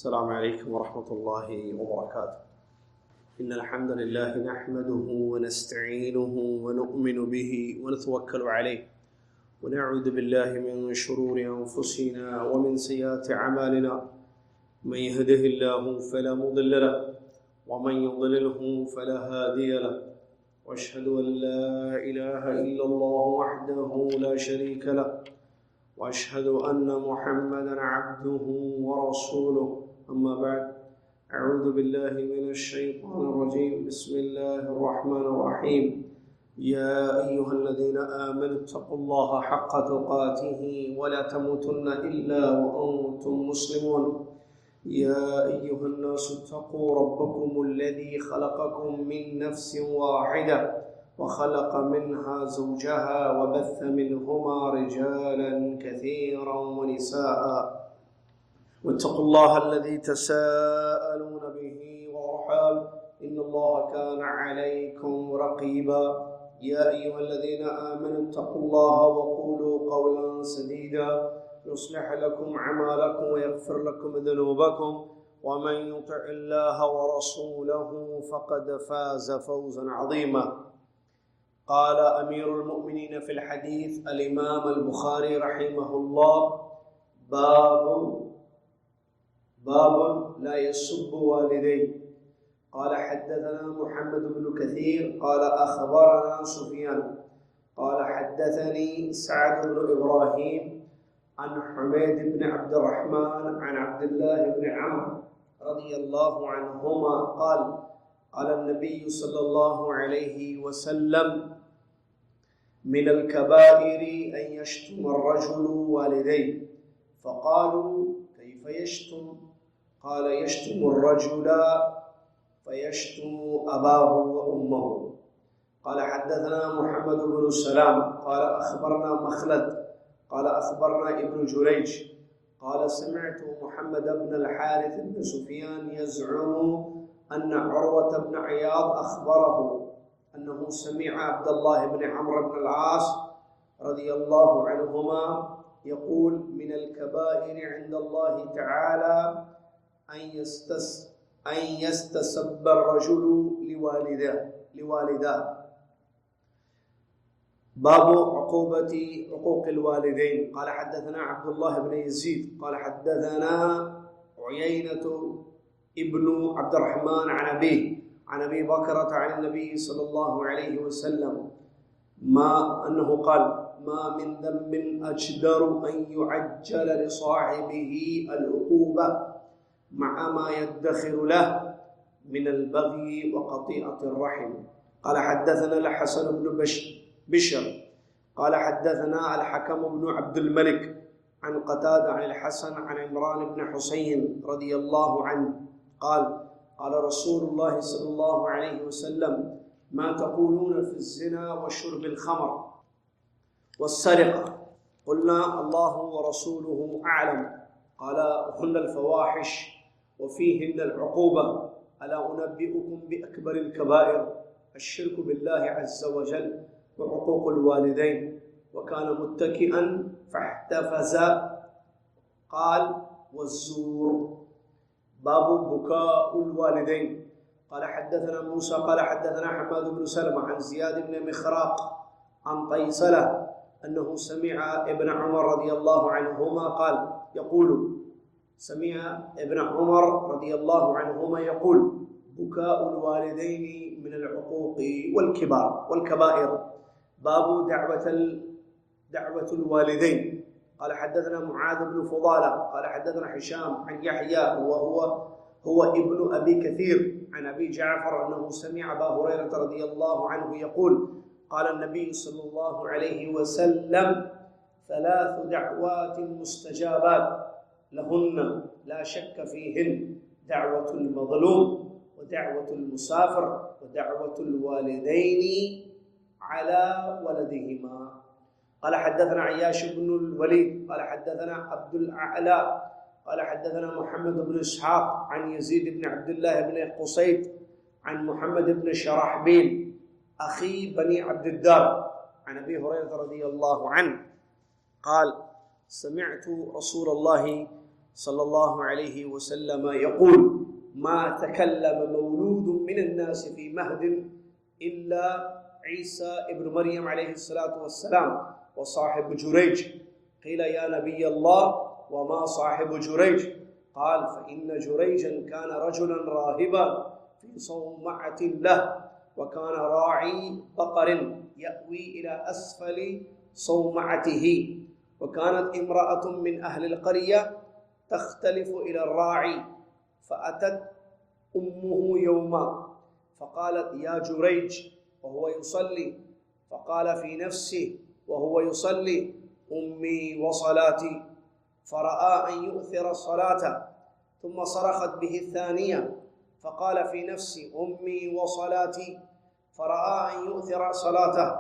السلام عليكم ورحمة الله وبركاته. إن الحمد لله نحمده ونستعينه ونؤمن به ونتوكل عليه ونعوذ بالله من شرور أنفسنا ومن سيئات أعمالنا. من يهده الله فلا مضل له ومن يضلله فلا هادي له، وأشهد أن لا إله إلا الله وحده لا شريك له، وأشهد أن محمدًا عبده ورسوله. أما بعد، أعوذ بالله من الشيطان الرجيم. بسم الله الرحمن الرحيم. يا أيها الذين آمنوا اتقوا الله حق تقاته ولا تموتن إلا وأنتم مسلمون. يا أيها الناس اتقوا ربكم الذي خلقكم من نفس واحدة وخلق منها زوجها وبث منهما رجالا كثيرا ونساء، واتقوا الله الذي تساءلون به والأرحام إن الله كان عليكم رقيبا. يا أيها الذين آمنوا اتقوا الله وقولوا قولا سديدا يصلح لكم أعمالكم ويغفر لكم ذنوبكم، ومن يطع الله ورسوله فقد فاز فوزا عظيما. قال أمير المؤمنين في الحديث الإمام البخاري رحمه الله: باب لا يسب والديه. قال حدثنا محمد بن كثير قال أخبرنا سفيان قال حدثني سعد بن إبراهيم عن حميد بن عبد الرحمن عن عبد الله بن عمرو رضي الله عنهما قال: قال النبي صلى الله عليه وسلم: من الكبائر أن يشتم الرجل والديه. فقالوا: كيف يشتم؟ قال: يشتم الرجل فيشتم أباه وأمه. قال حدثنا محمد بن سلام قال أخبرنا مخلد قال أخبرنا ابن جريج قال: سمعت محمد بن الحارث بن سفيان يزعم أن عروة بن عياض أخبره أنه سمع عبد الله بن عمرو بن العاص رضي الله عنهما يقول: من الكبائر عند الله تعالى أن يستسب الرجل لوالداه. باب عقوق الوالدين. قال حدثنا عبد الله بن يزيد قال حدثنا عيينة ابن عبد الرحمن عن أبي بكرة عن النبي صلى الله عليه وسلم أنه قال: ما من ذنب أجدر أن يعجل لصاحبه العقوبة مع ما يدخر له من البغي وقطيعة الرحم. قال حدثنا الحسن بن بشر قال حدثنا الحكم بن عبد الملك عن قتادة عن الحسن عن عمران بن حسين رضي الله عنه قال: قال رسول الله صلى الله عليه وسلم: ما تقولون في الزنا وشرب الخمر والسرقة؟ قلنا: الله ورسوله أعلم. قال: هن الفواحش وفيهن العقوبة. ألا أنبئكم بأكبر الكبائر؟ الشرك بالله عز وجل وعقوق الوالدين. وكان متكئا فاحتفز قال: والزور. باب بكاء الوالدين. قال حدثنا موسى قال حدثنا حماد بن سلمة عن زياد بن مخراق عن طيسلة أنه سمع ابن عمر رضي الله عنهما يقول: بكاء الوالدين من العقوق والكبائر. باب دعوة الوالدين. قال حدثنا معاذ بن فضالة قال حدثنا هشام عن يحيى وهو ابن أبي كثير عن أبي جعفر أنه سمع أبا هريرة رضي الله عنه يقول: قال النبي صلى الله عليه وسلم: 3 دعوات مستجابات لهن لا شك فيهن: دعوة المظلوم ودعوة المسافر ودعوة الوالدين على ولدهما. قال حدثنا عياش بن الوليد قال حدثنا عبد الأعلى قال حدثنا محمد بن إسحاق عن يزيد بن عبد الله بن قصيد عن محمد بن شرحبيل أخي بني عبد الدار عن أبي هريرة رضي الله عنه قال: سمعت رسول الله صلی اللہ علیہ وسلم يقول ما تكلم مولود من الناس في مهد إلا عيسى ابن مريم عليه الصلاة والسلام وصاحب جريج. قيل يا نبي الله وما صاحب جريج؟ قال فإن جريجا كان رجلا راهبا في صومعة له وكان راعي بقر يأوي إلى أسفل صومعته، وكانت امرأة من أهل القرية تختلف إلى الراعي، فأتت أمه يوما فقالت يا جريج وهو يصلي، فقال في نفسه وهو يصلي أمي وصلاتي، فرأى أن يؤثر الصلاة ثم صرخت به الثانية فقال في نفسه أمي وصلاتي، فرأى أن يؤثر صلاته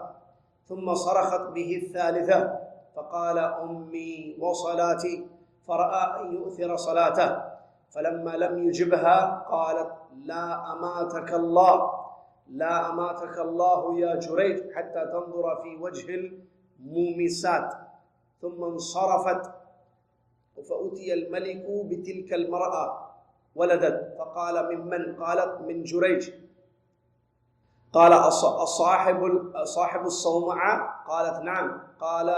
ثم صرخت به الثالثة فقال أمي وصلاتي، فرأى أن يؤثر صلاته، فلما لم يجبها قالت لا أماتك الله لا أماتك الله يا جريج حتى تنظر في وجه المومسات، ثم انصرفت فأتي الملك بتلك المرأة ولدت، فقال ممن؟ قالت من جريج. قال صاحب الصومعة؟ قالت نعم. قال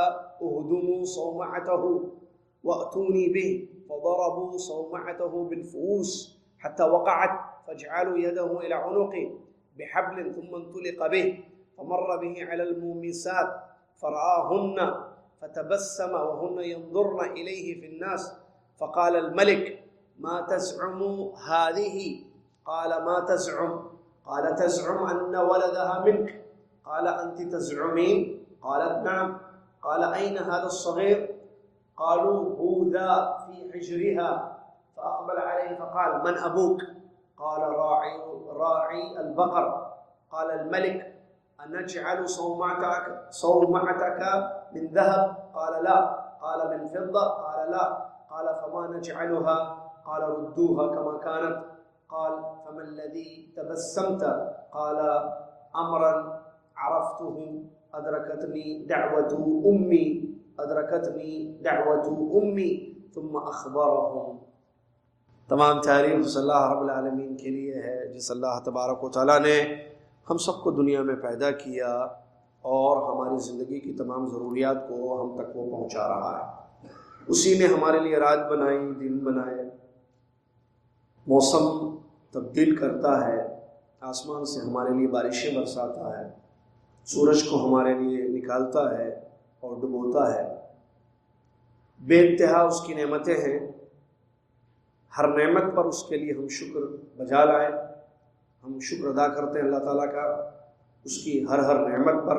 اهدموا صومعته وأتوني به، فضربوا صومعته بالفؤوس حتى وقعت، فاجعلوا يده إلى عنقه بحبل ثم انطلق به، فمر به على المومسات فرآهن فتبسم وهن ينظرن إليه في الناس، فقال الملك ما تزعم هذه؟ قال ما تزعم؟ قال تزعم أن ولدها منك؟ قال أنت تزعمين؟ قالت نعم. قال أين هذا الصغير؟ قالوا هو ذا في حجرها. فأقبل عليه فقال من أبوك؟ قال راعي البقر. قال الملك أنجعل صومعتك من ذهب؟ قال لا. قال من فضة؟ قال لا. قال فما نجعلها؟ قال ردوها كما كانت. قال فما الذي تبسمت؟ قال أمرا عرفته أدركتني دعوة أمي ثم أخبرهم. تمام تعریف صلی اللہ رب العالمین کے لیے ہے، جس اللہ تبارک و تعالیٰ نے ہم سب کو دنیا میں پیدا کیا اور ہماری زندگی کی تمام ضروریات کو ہم تک وہ پہنچا رہا ہے. اسی نے ہمارے لیے رات بنائی، دن بنائے، موسم تبدیل کرتا ہے، آسمان سے ہمارے لیے بارشیں برساتا ہے، سورج کو ہمارے لیے نکالتا ہے اور ڈبوتا ہے. بے انتہا اس کی نعمتیں ہیں. ہر نعمت پر اس کے لیے ہم شکر بجا لائیں. ہم شکر ادا کرتے ہیں اللہ تعالیٰ کا، اس کی ہر نعمت پر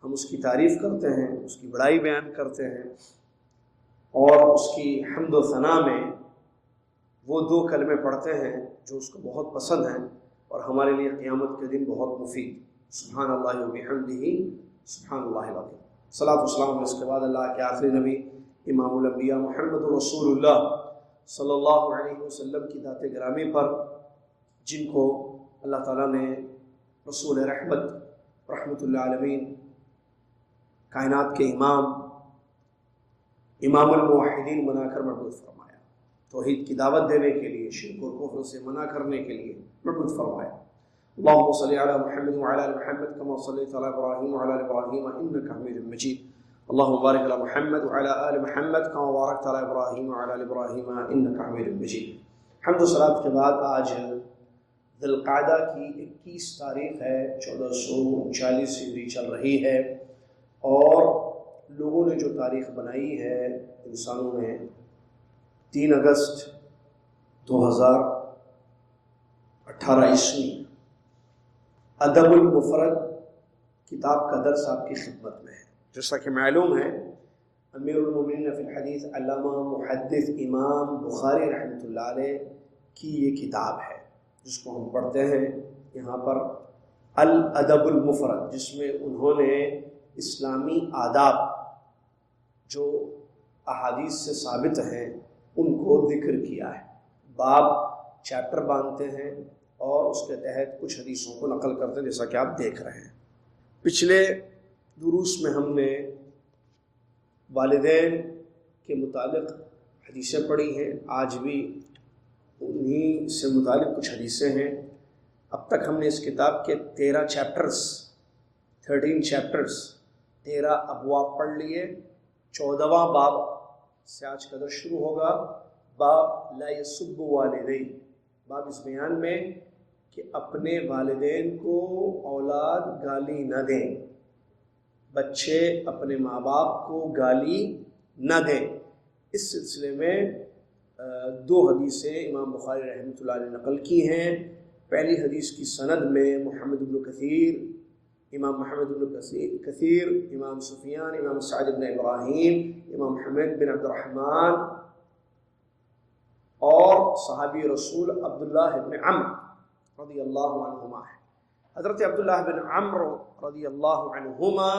ہم اس کی تعریف کرتے ہیں، اس کی بڑائی بیان کرتے ہیں، اور اس کی حمد و ثنا میں وہ 2 کلمے پڑھتے ہیں جو اس کو بہت پسند ہیں اور ہمارے لیے قیامت کے دن بہت مفید. سبحان اللہ و بحمدہ سبحان اللہ العظیم. صلاۃ و سلام اس کے بعد اللہ کے آخری نبی امام الانبیاء محمد رسول اللہ صلی اللہ علیہ وسلم کی ذات گرامی پر، جن کو اللہ تعالیٰ نے رسول رحمت رحمت للعالمین، کائنات کے امام الموحدین بنا کر مبعوث فرمایا، توحید کی دعوت دینے کے لیے، شرک اور کفر سے منع کرنے کے لیے مبعوث فرمایا. اللهم صل على محمد وعلى ال محمد كما صليت على ابراهيم وعلى ال ابراهيم انك حميد مجيد. اللهم بارك على محمد وعلى ال محمد كما باركت على ابراهيم وعلى ال ابراهيم انك حميد مجيد. حمد و صلات کے بعد آج ذی القعدہ کی 21 تاریخ ہے، 1440 ہجری چل رہی ہے، اور لوگوں نے جو تاریخ بنائی ہے انسانوں نے 3 اگست 2018 عیسوی. ادب المفرد کتاب کا درس آپ کی خدمت میں ہے. جیسا کہ معلوم ہے، امیر المومنین فی الحدیث علامہ محدث امام بخاری رحمۃ اللہ علیہ کی یہ کتاب ہے جس کو ہم پڑھتے ہیں یہاں پر، الادب المفرد، جس میں انہوں نے اسلامی آداب جو احادیث سے ثابت ہیں ان کو ذکر کیا ہے. باب چیپٹر باندھتے ہیں اور اس کے تحت کچھ حدیثوں کو نقل کرتے ہیں، جیسا کہ آپ دیکھ رہے ہیں. پچھلے دروس میں ہم نے والدین کے متعلق حدیثیں پڑھی ہیں، آج بھی انہی سے متعلق کچھ حدیثیں ہیں۔ اب تک ہم نے اس کتاب کے 13 چیپٹرز 13 ابواب پڑھ لیے۔ 14واں باب سے آج کا درس شروع ہوگا، باب لا یسب والدی، باب اس بیان میں کہ اپنے والدین کو اولاد گالی نہ دیں، بچے اپنے ماں باپ کو گالی نہ دیں۔ اس سلسلے میں 2 حدیثیں امام بخاری رحمۃ اللہ علیہ نے نقل کی ہیں۔ پہلی حدیث کی سند میں امام محمد بن کثیر، امام سفیان، امام سعد بن ابراہیم، امام حمید بن عبد الرحمن اور صحابی رسول عبداللہ بن عمرو رضی اللہ عنہما ہے۔ حضرت عبداللہ بن عمرو رضی اللہ عنہما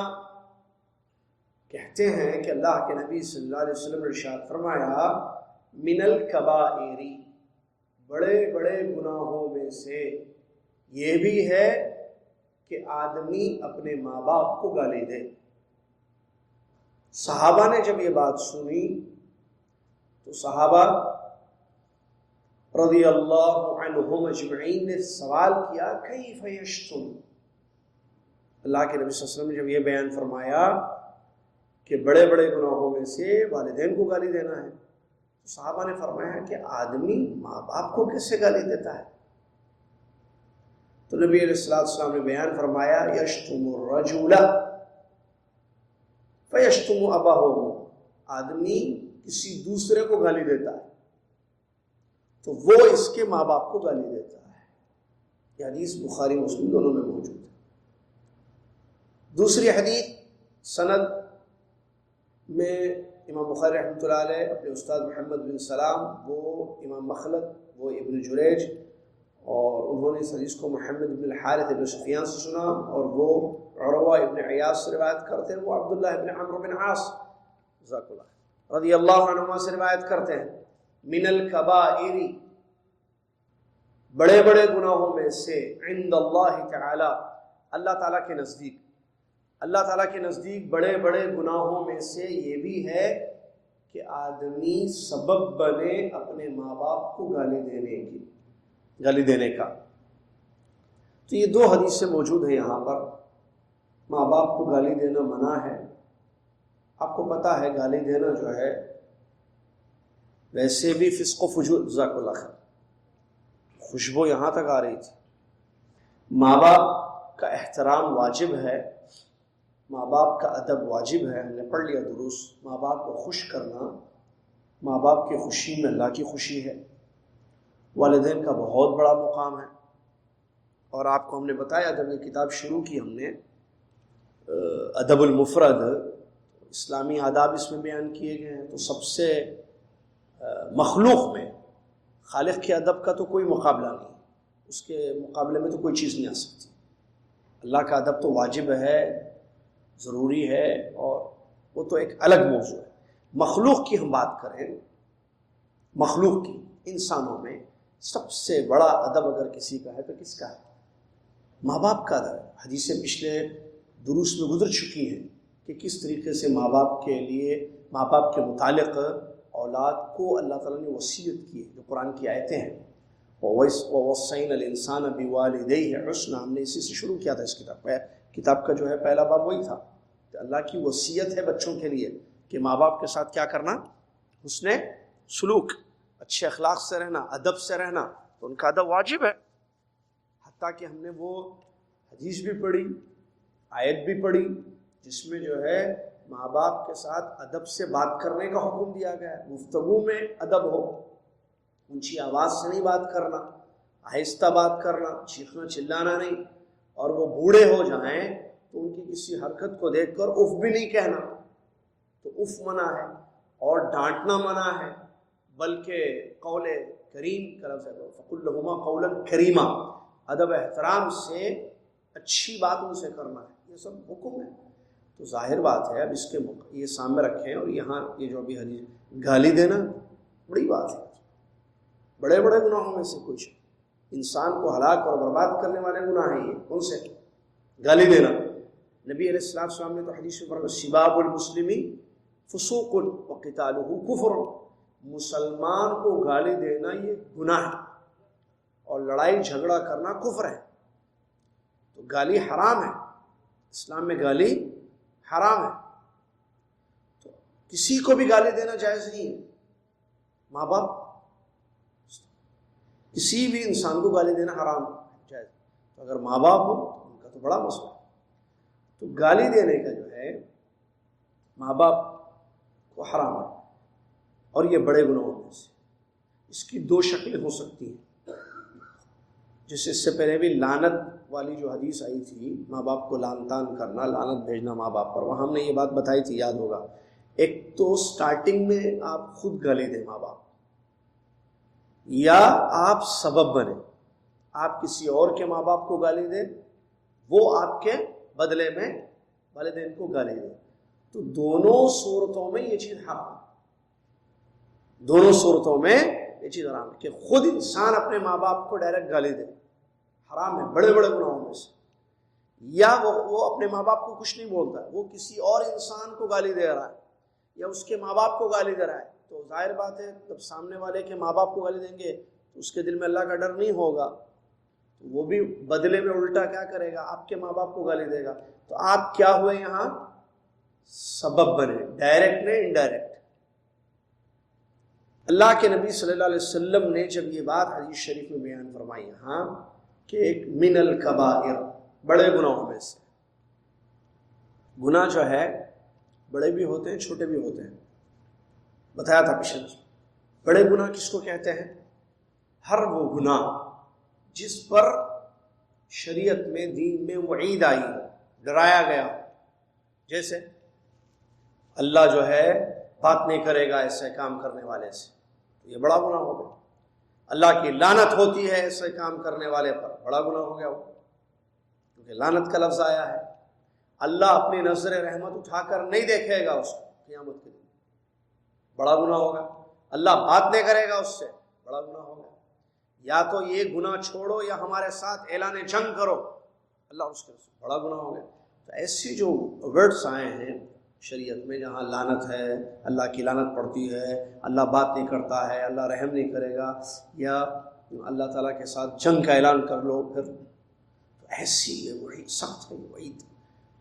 کہتے ہیں کہ اللہ کے نبی صلی اللہ علیہ وسلم نے ارشاد فرمایا، من الکبائر، بڑے بڑے گناہوں میں سے یہ بھی ہے کہ آدمی اپنے ماں باپ کو گالی دے۔ صحابہ نے جب یہ بات سنی تو صحابہ رضی اللہ عنہم اجمعین نے سوال کیا، کیف یشتم، اللہ کے نبی صلی اللہ علیہ وسلم نے جب یہ بیان فرمایا کہ بڑے بڑے گناہوں میں سے والدین کو گالی دینا ہے، تو صحابہ نے فرمایا کہ آدمی ماں باپ کو کس سے گالی دیتا ہے؟ تو نبی علیہ السلام نے بیان فرمایا، یشتم الرجل فیشتم اباہ، آدمی کسی دوسرے کو گالی دیتا ہے تو وہ اس کے ماں باپ کو گالی دیتا ہے۔ یہ حدیث بخاری مسلم دونوں میں موجود ہے۔ دوسری حدیث سند میں امام بخاری رحمۃ اللہ علیہ اپنے استاد محمد بن سلام، وہ امام مخلد، وہ ابن جریج، اور انہوں نے اس حدیث کو محمد بن الحارث ابن سفیان سے سنا، اور وہ عروہ ابن عیاض سے روایت کرتے ہیں، وہ عبداللہ ابن عمرو بن عاص جزاک اللہ رضی اللہ عنہما سے روایت کرتے ہیں، من الکبائر، بڑے بڑے گناہوں میں سے، عند اللہ تعالی، اللہ تعالیٰ کے نزدیک بڑے بڑے گناہوں میں سے یہ بھی ہے کہ آدمی سبب بنے اپنے ماں باپ کو گالی دینے کا۔ تو یہ 2 حدیثیں موجود ہیں یہاں پر۔ ماں باپ کو گالی دینا منع ہے۔ آپ کو پتہ ہے گالی دینا جو ہے ویسے بھی فسق و فجور، جزاک اللہ خیر، خوشبو یہاں تک آ رہی تھی۔ ماں باپ کا احترام واجب ہے، ماں باپ کا ادب واجب ہے، ہم نے پڑھ لیا دروس۔ ماں باپ کو خوش کرنا، ماں باپ کی خوشی میں اللہ کی خوشی ہے، والدین کا بہت بڑا مقام ہے۔ اور آپ کو ہم نے بتایا جب یہ کتاب شروع کی ہم نے ادب المفرد، اسلامی آداب اس میں بیان کیے گئے ہیں، تو سب سے مخلوق میں خالق کے ادب کا تو کوئی مقابلہ نہیں، اس کے مقابلے میں تو کوئی چیز نہیں آ سکتی۔ اللہ کا ادب تو واجب ہے، ضروری ہے، اور وہ تو ایک الگ موضوع ہے۔ مخلوق کی ہم بات کریں، مخلوق کی، انسانوں میں سب سے بڑا ادب اگر کسی کا ہے تو کس کا ہے؟ ماں باپ کا ادب۔ حدیثیں پچھلے دروس میں گزر چکی ہیں کہ کس طریقے سے ماں باپ کے لیے، ماں باپ کے متعلق اولاد کو اللہ تعالیٰ نے وصیت کی ہے، جو قرآن کی آیتیں ہیں۔ وَوَصَّيْنَا الْإِنسَانَ بِوَالِدَيْهِ حُسْنًا، ہم نے اسی سے شروع کیا تھا اس کتاب کا جو ہے پہلا باب وہی تھا کہ اللہ کی وصیت ہے بچوں کے لیے کہ ماں باپ کے ساتھ کیا کرنا، حسن سلوک، اچھے اخلاق سے رہنا، ادب سے رہنا، تو ان کا ادب واجب ہے۔ حتیٰ کہ ہم نے وہ حدیث بھی پڑھی، آیت بھی پڑھی جس میں جو ہے ماں باپ کے ساتھ ادب سے بات کرنے کا حکم دیا گیا ہے۔ گفتگو میں ادب ہو، اونچی آواز سے نہیں بات کرنا، آہستہ بات کرنا، چیخنا چلانا نہیں، اور وہ بوڑھے ہو جائیں تو ان کی کسی حرکت کو دیکھ کر اف بھی نہیں کہنا، تو اف منع ہے، اور ڈانٹنا منع ہے، بلکہ قول کریم کا لفظ ہے، فَقُلْ لَهُمَا قَوْلًا كَرِيمًا، ادب احترام سے اچھی بات ان سے کرنا ہے، یہ سب حکم ہے۔ تو ظاہر بات ہے، اب اس کے یہ سامنے رکھیں، اور یہاں یہ جو ابھی حدیث گالی دینا بڑی بات ہے، بڑے بڑے گناہوں میں سے کچھ، انسان کو ہلاک اور برباد کرنے والے گناہ ہیں یہ۔ کون سے؟ گالی دینا۔ نبی علیہ السلام نے تو حدیث میں فرمایا، سباب المسلم فسوق وقتالہ کفر، مسلمان کو گالی دینا یہ گناہ ہے اور لڑائی جھگڑا کرنا کفر ہے. تو گالی حرام ہے، اسلام میں گالی حرام ہے. تو کسی کو بھی گالی دینا جائز نہیں ہے. ماں باپ، کسی بھی انسان کو گالی دینا حرام جائز. تو اگر ماں باپ ہو ان کا تو بڑا مسئلہ ہے. تو گالی دینے کا جو ہے ماں باپ کو حرام ہے، اور یہ بڑے گناہوں میں سے. اس کی دو شکلیں ہو سکتی ہیں، جیسے اس سے پہلے بھی لعنت والی جو حدیث آئی تھی، ماں باپ کو لعن طعن کرنا، لعنت بھیجنا ماں باپ پر، وہاں ہم نے یہ بات بتائی تھی، یاد ہوگا. ایک تو سٹارٹنگ میں آپ خود گالی دیں ماں باپ، یا آپ سبب بنیں، آپ کسی اور کے ماں باپ کو گالی دیں، وہ آپ کے بدلے میں والدین کو گالی دیں. تو دونوں صورتوں میں یہ چیز حرام ہے. دونوں صورتوں میں یہ چیز حرام ہے کہ خود انسان اپنے ماں باپ کو ڈائریکٹ گالی دے، حرام ہے، بڑے بڑے گناہوں میں سے. یا وہ اپنے ماں باپ کو کچھ نہیں بولتا، وہ کسی اور انسان کو گالی دے رہا ہے یا اس کے ماں باپ کو گالی دے رہا ہے. تو ظاہر بات ہے جب سامنے والے کے ماں باپ کو گالی دیں گے تو اس کے دل میں اللہ کا ڈر نہیں ہوگا، تو وہ بھی بدلے میں الٹا کیا کرے گا، آپ کے ماں باپ کو گالی دے گا. تو آپ کیا ہوئے یہاں، سبب بنے، ڈائریکٹ نے انڈائریکٹ. اللہ کے نبی صلی اللہ علیہ وسلم نے جب یہ بات حدیث شریف میں بیان فرمائی یہاں کہ ایک من الکبائر، بڑے گناہوں میں سے. گناہ جو ہے بڑے بھی ہوتے ہیں چھوٹے بھی ہوتے ہیں، بتایا تھا پچھلے. بڑے گناہ کس کو کہتے ہیں؟ ہر وہ گناہ جس پر شریعت میں، دین میں وعید آئی ہو، ڈرایا گیا ہو. جیسے اللہ جو ہے بات نہیں کرے گا ایسے کام کرنے والے سے، یہ بڑا گناہ ہو گیا. اللہ کی لعنت ہوتی ہے ایسے کام کرنے والے پر، بڑا گناہ ہو گیا وہ، کیونکہ لعنت کا لفظ آیا ہے. اللہ اپنی نظر رحمت اٹھا کر نہیں دیکھے گا اس کو قیامت کے دن، بڑا گناہ ہوگا. اللہ بات نہیں کرے گا اس سے، بڑا گناہ ہوگا. یا تو یہ گناہ چھوڑو یا ہمارے ساتھ اعلان جنگ کرو، اللہ اس کے رسول، بڑا گناہ ہو گیا. تو ایسی جو ورڈس آئے ہیں شریعت میں جہاں لعنت ہے، اللہ کی لعنت پڑتی ہے، اللہ بات نہیں کرتا ہے، اللہ رحم نہیں کرے گا، یا اللہ تعالیٰ کے ساتھ جنگ کا اعلان کر لو، پھر تو ایسی ہے وہی سخت ہے وہی.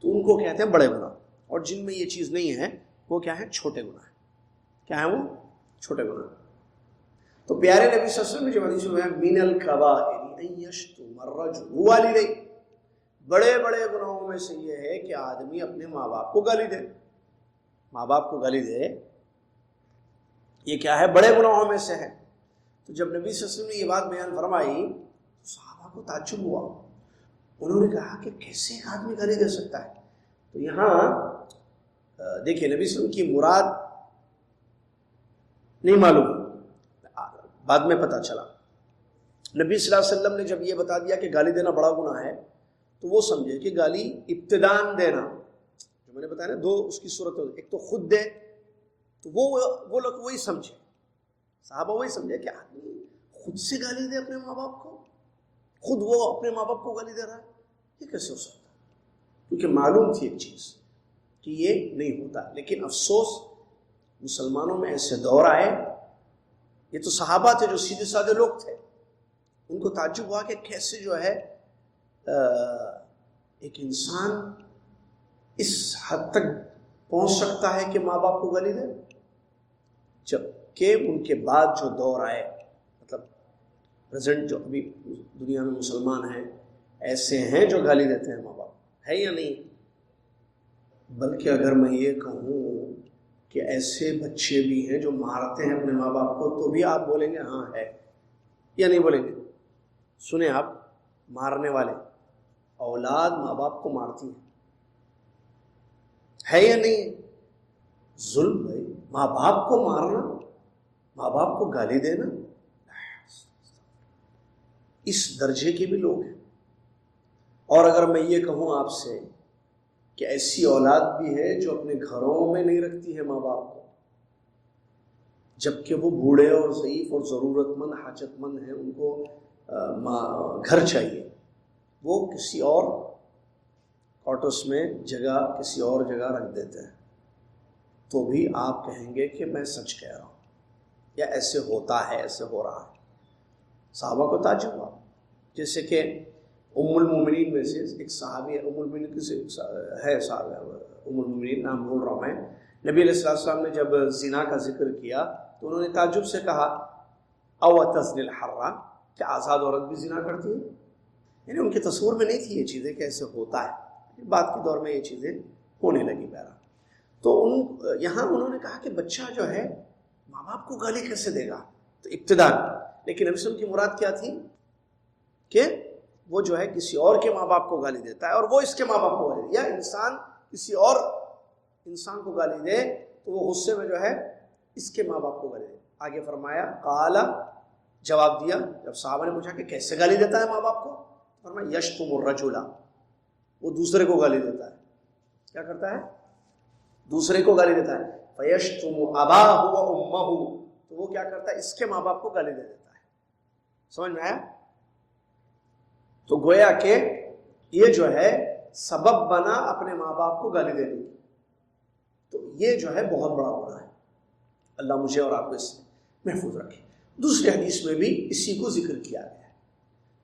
تو ان کو کہتے ہیں بڑے گناہ. اور جن میں یہ چیز نہیں ہے وہ کیا ہے، چھوٹے گناہ. کیا ہے وہ؟ چھوٹے گناہ. تو پیارے نبی صلی اللہ علیہ وسلم نے جو حدیث میں من الکبائر ان یشتم الرجل والدیہ، بڑے بڑے گناہوں میں سے یہ ہے کہ آدمی اپنے ماں باپ کو گالی دے. ماں باپ کو گالی دے، یہ کیا ہے، بڑے گناہوں میں سے ہے. تو جب نبی صلی اللہ علیہ وسلم نے یہ بات بیان فرمائی تو صحابہ کو تعجب ہوا. انہوں نے کہا کہ کیسے ایک آدمی گالی دے سکتا ہے. تو یہاں دیکھیے نبی صلی اللہ علیہ وسلم کی مراد نہیں معلوم، بعد میں پتہ چلا. نبی صلی اللہ علیہ وسلم نے جب یہ بتا دیا کہ گالی دینا بڑا گناہ ہے تو وہ سمجھے کہ گالی ابتداءً دینا، جو میں نے بتایا نا دو اس کی صورت ہوتی، ایک تو خود دے، تو وہ لوگ وہی سمجھے، صحابہ وہی سمجھے کہ آدمی خود سے گالی دے اپنے ماں باپ کو، خود وہ اپنے ماں باپ کو گالی دے رہا ہے، یہ کیسے ہو سکتا ہے؟ کیونکہ معلوم تھی ایک چیز کہ یہ نہیں ہوتا. لیکن افسوس مسلمانوں میں ایسے دور آئے، یہ تو صحابہ تھے جو سیدھے سادے لوگ تھے، ان کو تعجب ہوا کہ کیسے جو ہے ایک انسان اس حد تک پہنچ سکتا ہے کہ ماں باپ کو گالی دے. جبکہ ان کے بعد جو دور آئے، مطلب پریزنٹ جو ابھی دنیا میں مسلمان ہیں، ایسے ہیں جو گالی دیتے ہیں ماں باپ، ہے یا نہیں؟ بلکہ اگر میں یہ کہوں کہ ایسے بچے بھی ہیں جو مارتے ہیں اپنے ماں باپ کو، تو بھی آپ بولیں گے ہاں ہے، یا نہیں بولیں گے؟ سنیں آپ، مارنے والے اولاد ماں باپ کو مارتی ہے یا نہیں؟ ظلم بھائی، ماں باپ کو مارنا، ماں باپ کو گالی دینا، اس درجے کے بھی لوگ ہیں. اور اگر میں یہ کہوں آپ سے کہ ایسی اولاد بھی ہے جو اپنے گھروں میں نہیں رکھتی ہے ماں باپ کو، جبکہ وہ بوڑھے اور ضعیف اور ضرورت مند حاجت مند ہیں، ان کو گھر چاہیے، وہ کسی اور کوارٹرس میں جگہ کسی اور جگہ رکھ دیتے ہیں، تو بھی آپ کہیں گے کہ میں سچ کہہ رہا ہوں. یا ایسے ہوتا ہے، ایسے ہو رہا ہے؟ صحابہ کو تعجب ہوا. جیسے کہ ام المومنین میں سے ایک صحابی ام المومنین ہے، ام المومنین نام بول رہا ہوں میں. نبی علیہ السلام نے جب زنا کا ذکر کیا تو انہوں نے تعجب سے کہا او تزنی الحرہ، کیا آزاد عورت بھی زنا کرتی ہے؟ یعنی ان کے تصور میں نہیں تھی یہ چیزیں کہ ایسے ہوتا ہے. بعد کے دور میں یہ چیزیں ہونے لگی. بہرحال تو یہاں انہوں نے کہا کہ بچہ جو ہے ماں باپ کو گالی کیسے دے گا، تو ابتداء. لیکن نبی صلی اللہ علیہ وسلم کی مراد کیا تھی کہ وہ جو ہے کسی اور کے ماں باپ کو گالی دیتا ہے اور وہ اس کے ماں باپ کو گالی دے، یا انسان کسی اور انسان کو گالی دے تو وہ غصے میں جو ہے اس کے ماں باپ کو گالی دے. آگے فرمایا قال، جواب دیا جب صحابہ نے پوچھا کہ کیسے گالی دیتا ہے ماں باپ کو، فرمایا یشتم الرجل، وہ دوسرے کو گالی دیتا ہے. کیا کرتا ہے؟ دوسرے کو گالی دیتا ہے. فیشتم اباہ و امہ، تو وہ کیا کرتا ہے؟ اس کے ماں باپ کو گالی دے دیتا ہے. سمجھ میں آیا؟ تو گویا کہ یہ جو ہے سبب بنا اپنے ماں باپ کو گالی دینے کی. تو یہ جو ہے بہت بڑا گناہ ہے. اللہ مجھے اور آپ کو اس سے محفوظ رکھے. دوسری حدیث میں بھی اسی کو ذکر کیا گیا ہے،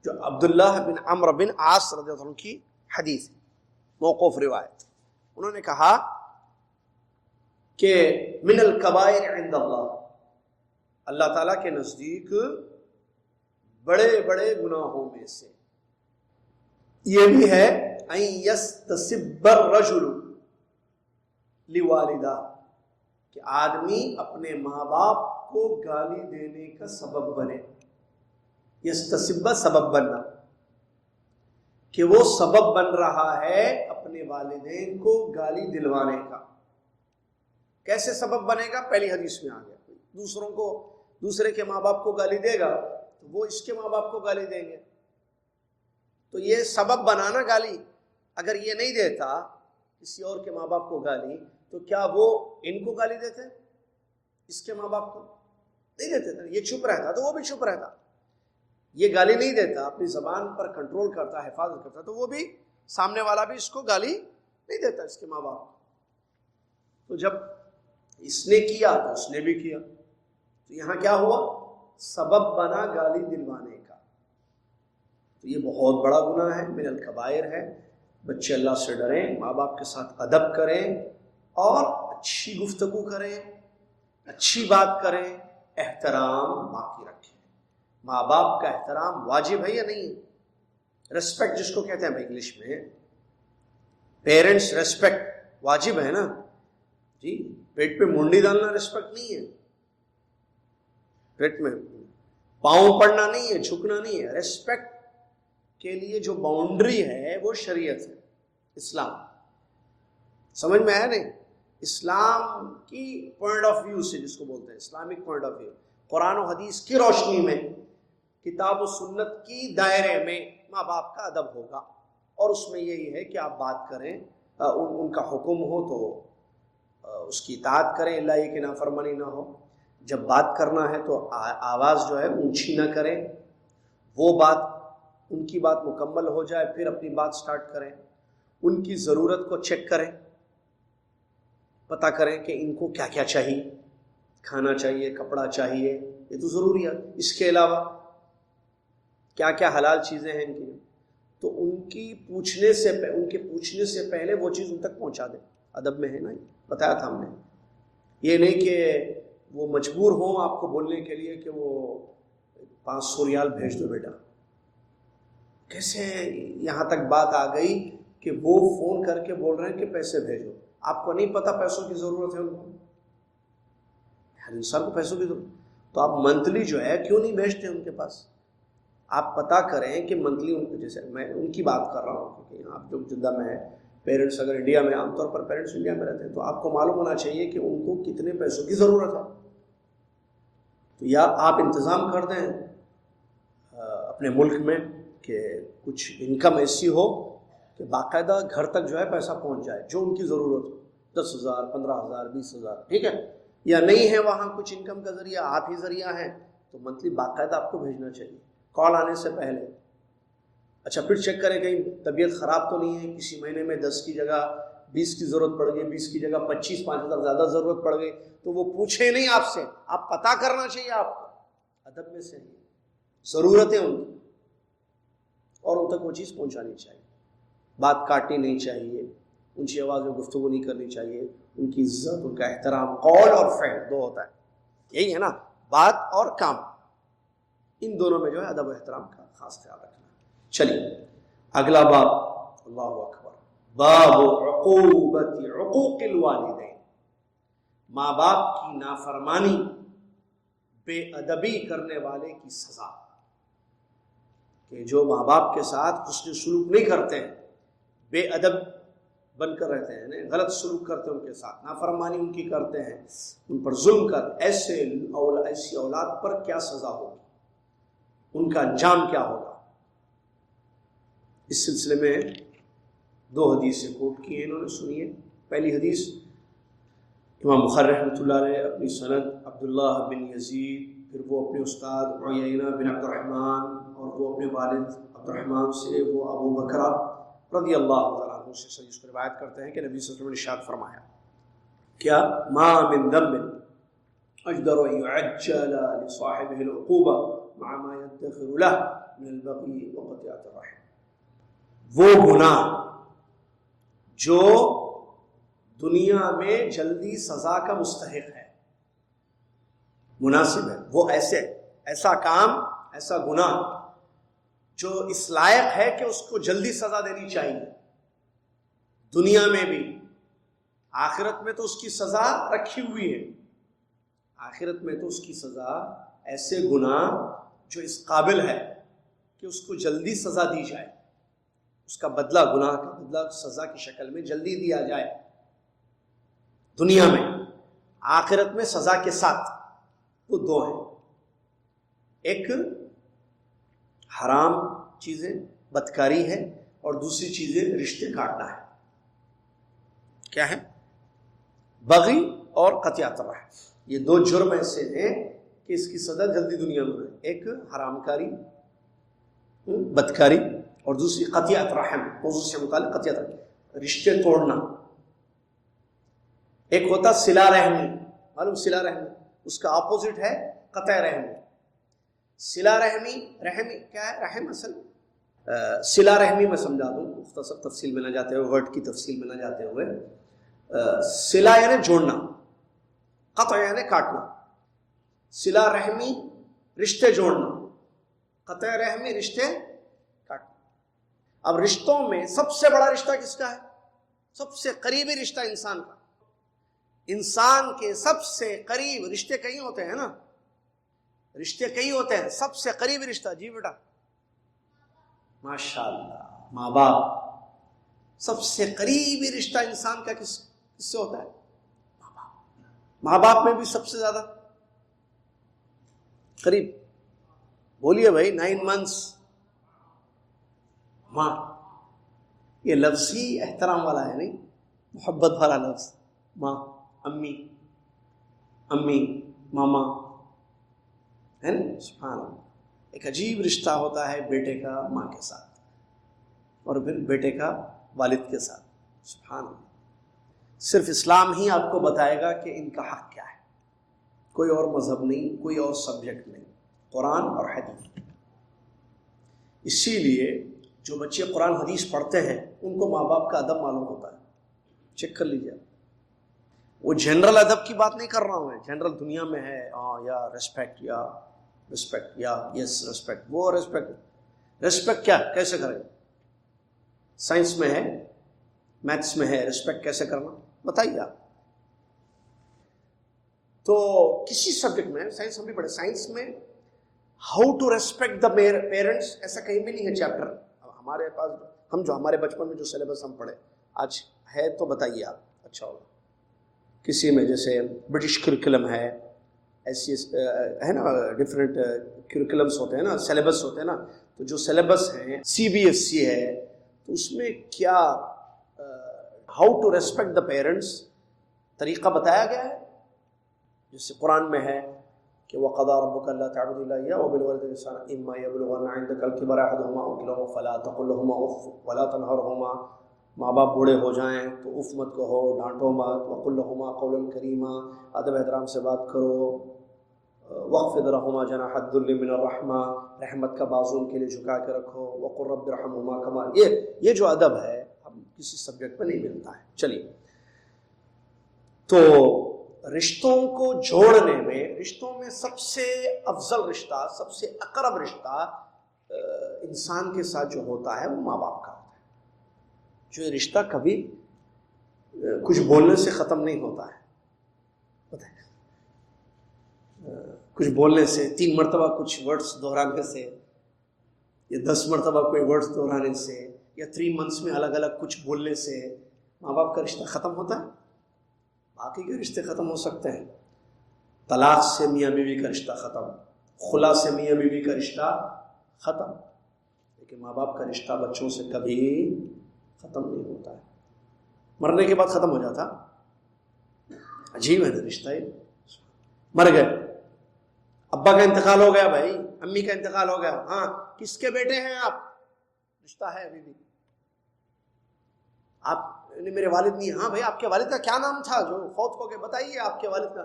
جو عبداللہ بن عمرو بن عاص رضی اللہ عنہ کی حدیث، موقوف روایت. انہوں نے کہا کہ من الکبائر عند اللہ تعالیٰ کے نزدیک بڑے بڑے گناہوں میں سے یہ بھی ہے ان یستسب الرجل لوالدہ، کہ آدمی اپنے ماں باپ کو گالی دینے کا سبب بنے. یستسب سبب بننا، کہ وہ سبب بن رہا ہے اپنے والدین کو گالی دلوانے کا. کیسے سبب بنے گا؟ پہلی حدیث میں آ گیا. دوسرے کے ماں باپ کو گالی دے گا تو وہ اس کے ماں باپ کو گالی دیں گے. تو یہ سبب بنانا گالی. اگر یہ نہیں دیتا کسی اور کے ماں باپ کو گالی تو کیا وہ ان کو گالی دیتے؟ اس کے ماں باپ کو نہیں دیتے تھے. یہ چپ رہتا تو وہ بھی چپ رہتا. یہ گالی نہیں دیتا، اپنی زبان پر کنٹرول کرتا، حفاظت کرتا، تو وہ بھی سامنے والا بھی اس کو گالی نہیں دیتا، اس کے ماں باپ کو. تو جب اس نے کیا تو اس نے بھی کیا. تو یہاں کیا ہوا؟ سبب بنا گالی دلوانے کا. تو یہ بہت بڑا گناہ ہے، من الکبائر ہے. بچے اللہ سے ڈریں، ماں باپ کے ساتھ ادب کریں اور اچھی گفتگو کریں، اچھی بات کریں، احترام باقی رکھیں. ماں باپ کا احترام واجب ہے یا نہیں ہے؟ ریسپیکٹ جس کو کہتے ہیں انگلش میں، پیرنٹس ریسپیکٹ واجب ہے نا جی. پیٹ پہ منڈی ڈالنا ریسپیکٹ نہیں ہے، پیٹ میں پاؤں پڑنا نہیں ہے، جھکنا نہیں ہے. ریسپیکٹ کے لیے جو باؤنڈری ہے وہ شریعت ہے، اسلام. سمجھ میں آیا نہیں؟ اسلام کی پوائنٹ آف ویو سے، جس کو بولتے ہیں اسلامک پوائنٹ آف ویو، قرآن و حدیث کی روشنی میں، کتاب و سنت کی دائرے میں ماں باپ کا ادب ہوگا. اور اس میں یہی ہے کہ آپ بات کریں، ان کا حکم ہو تو اس کی اطاعت کریں، اللہ یہ کہ نافرمانی نہ ہو. جب بات کرنا ہے تو آواز جو ہے اونچی نہ کریں. وہ بات ان کی بات مکمل ہو جائے پھر اپنی بات سٹارٹ کریں. ان کی ضرورت کو چیک کریں، پتہ کریں کہ ان کو کیا کیا چاہیے. کھانا چاہیے، کپڑا چاہیے، یہ تو ضروریات. اس کے علاوہ کیا کیا حلال چیزیں ہیں ان کی، تو ان کے پوچھنے سے پہلے وہ چیز ان تک پہنچا دیں. ادب میں ہے نا، بتایا تھا ہم نے. یہ نہیں کہ وہ مجبور ہوں آپ کو بولنے کے لیے کہ وہ 500 ریال بھیج دو بیٹا. کیسے یہاں تک بات آ گئی کہ وہ فون کر کے بول رہے ہیں کہ پیسے بھیجو. آپ کو نہیں پتا پیسوں کی ضرورت ہے ان کو؟ ہر انسان کو پیسوں کی ضرورت. تو آپ منتھلی جو ہے کیوں نہیں بھیجتے ان کے پاس؟ آپ پتہ کریں کہ منتھلی ان کو، جیسے میں ان کی بات کر رہا ہوں کیونکہ آپ جو جدہ میں ہے، پیرنٹس اگر انڈیا میں، عام طور پر پیرنٹس انڈیا میں رہتے ہیں، تو آپ کو معلوم ہونا چاہیے کہ ان کو کتنے پیسوں کی ضرورت ہے. تو یا آپ انتظام کر دیں اپنے ملک میں کہ کچھ انکم ایسی ہو کہ باقاعدہ گھر تک جو ہے پیسہ پہنچ جائے جو ان کی ضرورت ہو، 10,000 15,000 20,000، ٹھیک ہے. یا نہیں ہے وہاں کچھ انکم کا ذریعہ، آپ ہی ذریعہ ہیں، تو منتھلی باقاعدہ آپ کو بھیجنا چاہیے کال آنے سے پہلے. اچھا پھر چیک کریں کہیں طبیعت خراب تو نہیں ہے، کسی مہینے میں 10 کی جگہ 20 کی ضرورت پڑ گئی، 20 کی جگہ 25، 5,000 زیادہ ضرورت پڑ گئی، تو وہ پوچھے نہیں آپ سے، آپ پتہ کرنا چاہیے آپ کو، ادب میں سے ضرورتیں ان کی، اور ان تک وہ چیز پہنچانی چاہیے، بات کاٹنی نہیں چاہیے، اونچی آواز میں گفتگو نہیں کرنی چاہیے، ان کی عزت، ان کا احترام، قول اور فعل دو ہوتا ہے، یہی ہے نا، بات اور کام، ان دونوں میں جو ہے ادب و احترام کا خاص خیال رکھنا ہے۔ چلیے اگلا باب، اللہ اکبر، باب عقوبت عقوق الوالدین، ماں باپ کی نافرمانی، بے ادبی کرنے والے کی سزا، کہ جو ماں باپ کے ساتھ حسن سلوک نہیں کرتے ہیں، بے ادب بن کر رہتے ہیں، غلط سلوک کرتے ہیں ان کے ساتھ، نافرمانی ان کی کرتے ہیں، ان پر ظلم کر، ایسی اولاد پر کیا سزا ہوگی، ان کا انجام کیا ہوگا۔ اس سلسلے میں 2 حدیثیں کوٹ کی ہیں انہوں نے، سنیے۔ پہلی حدیث امام بخاری رحمۃ اللہ علیہ اپنی سند عبداللہ بن یزید، پھر وہ اپنے استاد عیینہ بن عبد الرحمن، اور وہ اپنے والد عبد الرحمن سے وہ ابو بکر رضی اللہ تعالیٰ عنہ سے اس کو روایت کرتے ہیں کہ نبی صلی اللہ علیہ وسلم نے ارشاد فرمایا، کیا ما من ذنب اجدر ان يعجل لصاحبه العقوبہ مع ما يدخر له من البغي وقطيعة الرحم، وہ گناہ جو دنیا میں جلدی سزا کا مستحق ہے، مناسب ہے، وہ ایسا کام، ایسا گناہ جو اس لائق ہے کہ اس کو جلدی سزا دینی چاہیے، دنیا میں بھی، آخرت میں تو اس کی سزا رکھی ہوئی ہے، آخرت میں تو اس کی سزا، ایسے گناہ جو اس قابل ہے کہ اس کو جلدی سزا دی جائے، اس کا بدلہ، گناہ کا بدلہ سزا کی شکل میں جلدی دیا جائے دنیا میں، آخرت میں سزا کے ساتھ، وہ 2 ہیں، ایک حرام چیزیں، بدکاری ہے، اور دوسری چیزیں رشتے کاٹنا ہے، کیا ہے؟ بغی اور قطیعۃ الرحم، یہ 2 جرم ایسے ہیں کہ اس کی سزا جلدی دنیا میں ہے، ایک حرام کاری، بدکاری، اور دوسری قطیعۃ رحم، موضوع سے متعلق قطیعۃ رحم، رشتے توڑنا۔ ایک ہوتا صلہ رحمی، معلوم صلہ رحمی، اس کا اپوزٹ ہے قطع رحمی۔ صلہ رحمی، رحمی کیا ہے؟ رحم اصل، صلہ رحمی میں سمجھا دوں مختصر تفصیل میں نہ جاتے ہوئے، ورڈ کی تفصیل میں نہ جاتے ہوئے، صلہ یعنی جوڑنا، قطع یعنی کاٹنا، صلہ رحمی رشتے جوڑنا، قطع رحمی رشتے کاٹنا۔ اب رشتوں میں سب سے بڑا رشتہ کس کا ہے؟ سب سے قریبی رشتہ انسان کا، انسان کے سب سے قریب رشتے کئی ہوتے ہیں نا، رشتے کئی ہوتے ہیں، سب سے قریبی رشتہ، جی بیٹا ماشاء اللہ، ماں باپ، سب سے قریبی رشتہ انسان کا کس سے ہوتا ہے؟ ماں باپ۔ ماں باپ میں بھی سب سے زیادہ قریب، بولیے بھائی، 9 months ماں، یہ لفظ ہی احترام والا ہے، نہیں محبت والا لفظ، ماں، امی، ماما، ہے نا، سبحان اللہ۔ ایک عجیب رشتہ ہوتا ہے بیٹے کا ماں کے ساتھ، اور پھر بیٹے کا والد کے ساتھ، سبحان اللہ۔ صرف اسلام ہی آپ کو بتائے گا کہ ان کا حق کیا ہے، کوئی اور مذہب نہیں، کوئی اور سبجیکٹ نہیں، قرآن اور حدیث۔ اسی لیے جو بچے قرآن حدیث پڑھتے ہیں ان کو ماں باپ کا ادب معلوم ہوتا ہے، چیک کر لیجیے۔ وہ جنرل ادب کی بات نہیں کر رہا ہوں میں، جنرل دنیا میں ہے یا ریسپیکٹ، یا ریسپیکٹ، یا یس ریسپیکٹ، وہ ریسپیکٹ کیا کیسے کریں؟ سائنس میں ہے، میتھس میں ہے، ریسپیکٹ کیسے کرنا بتائیے آپ۔ تو کسی سبجیکٹ میں، سائنس ہم بھی پڑھے، سائنس میں how to respect the parents ایسا کہیں بھی نہیں ہے چیپٹر ہمارے پاس، ہمارے بچپن میں جو سلیبس ہم پڑھے آج ہے تو بتائیے آپ، اچھا ہوگا۔ کسی میں جیسے برٹش کریکولم ہے، ایسی ہے نا، ڈفرینٹ کریکولمس ہوتے ہیں نا، سلیبس ہوتے ہیں نا، تو جو سلیبس ہیں CBSE ہے، تو اس میں کیا how to respect the parents طریقہ بتایا گیا ہے، جیسے قرآن میں ہے کہ وَقَضَىٰ رَبُّكَ أَلَّا تَعْبُدُوا إِلَّا إِيَّاهُ وَبِالْوَالِدَيْنِ إِحْسَانًا إِمَّا يَبْلُغَنَّ عِندَكَ الْكِبَرَ أَحَدُهُمَا أَوْ كِلَاهُمَا فَلَا تَقُل لَّهُمَا أُفٍّ وَلَا تَنْهَرْهُمَا ماں باپ بوڑھے ہو جائیں تو اف مت کہو، ڈانٹو مت، وقل لہما قولا کریما، ادب احترام سے بات کرو، واخفض لہما جناح الذل من الرحمہ، رحمت کا بازو ان کے لیے جھکا کے رکھو، وقل رب ارحمہما کما، یہ جو ادب ہے اب کسی سبجیکٹ میں نہیں ملتا ہے۔ چلیے، تو رشتوں کو جوڑنے میں، رشتوں میں سب سے افضل رشتہ، سب سے اقرب رشتہ انسان کے ساتھ جو ہوتا ہے وہ ماں باپ کا ہوتا ہے، جو رشتہ کبھی کچھ بولنے سے ختم نہیں ہوتا ہے، پتہ ہے، کچھ بولنے سے، 3 مرتبہ کچھ ورڈز دہرانے سے، یا 10 مرتبہ کوئی ورڈز دہرانے سے، یا 3 منتھس میں الگ الگ کچھ بولنے سے ماں باپ کا رشتہ ختم ہوتا ہے؟ باقی کے رشتے ختم ہو سکتے ہیں، طلاق سے میاں بیوی کا رشتہ ختم، خلا سے میاں بیوی کا رشتہ ختم، لیکن ماں باپ کا رشتہ بچوں سے کبھی ختم نہیں ہوتا ہے، مرنے کے بعد ختم ہو جاتا۔ عجیب ہے نا رشتہ، یہ مر گئے، ابا کا انتقال ہو گیا، بھائی امی کا انتقال ہو گیا، ہاں کس کے بیٹے ہیں آپ؟ رشتہ ہے ابھی بھی، آپ میرے والد نہیں، ہاں بھائی آپ کے والد کا کیا نام تھا جو فوت ہو گئے، بتائیے آپ کے والد کا،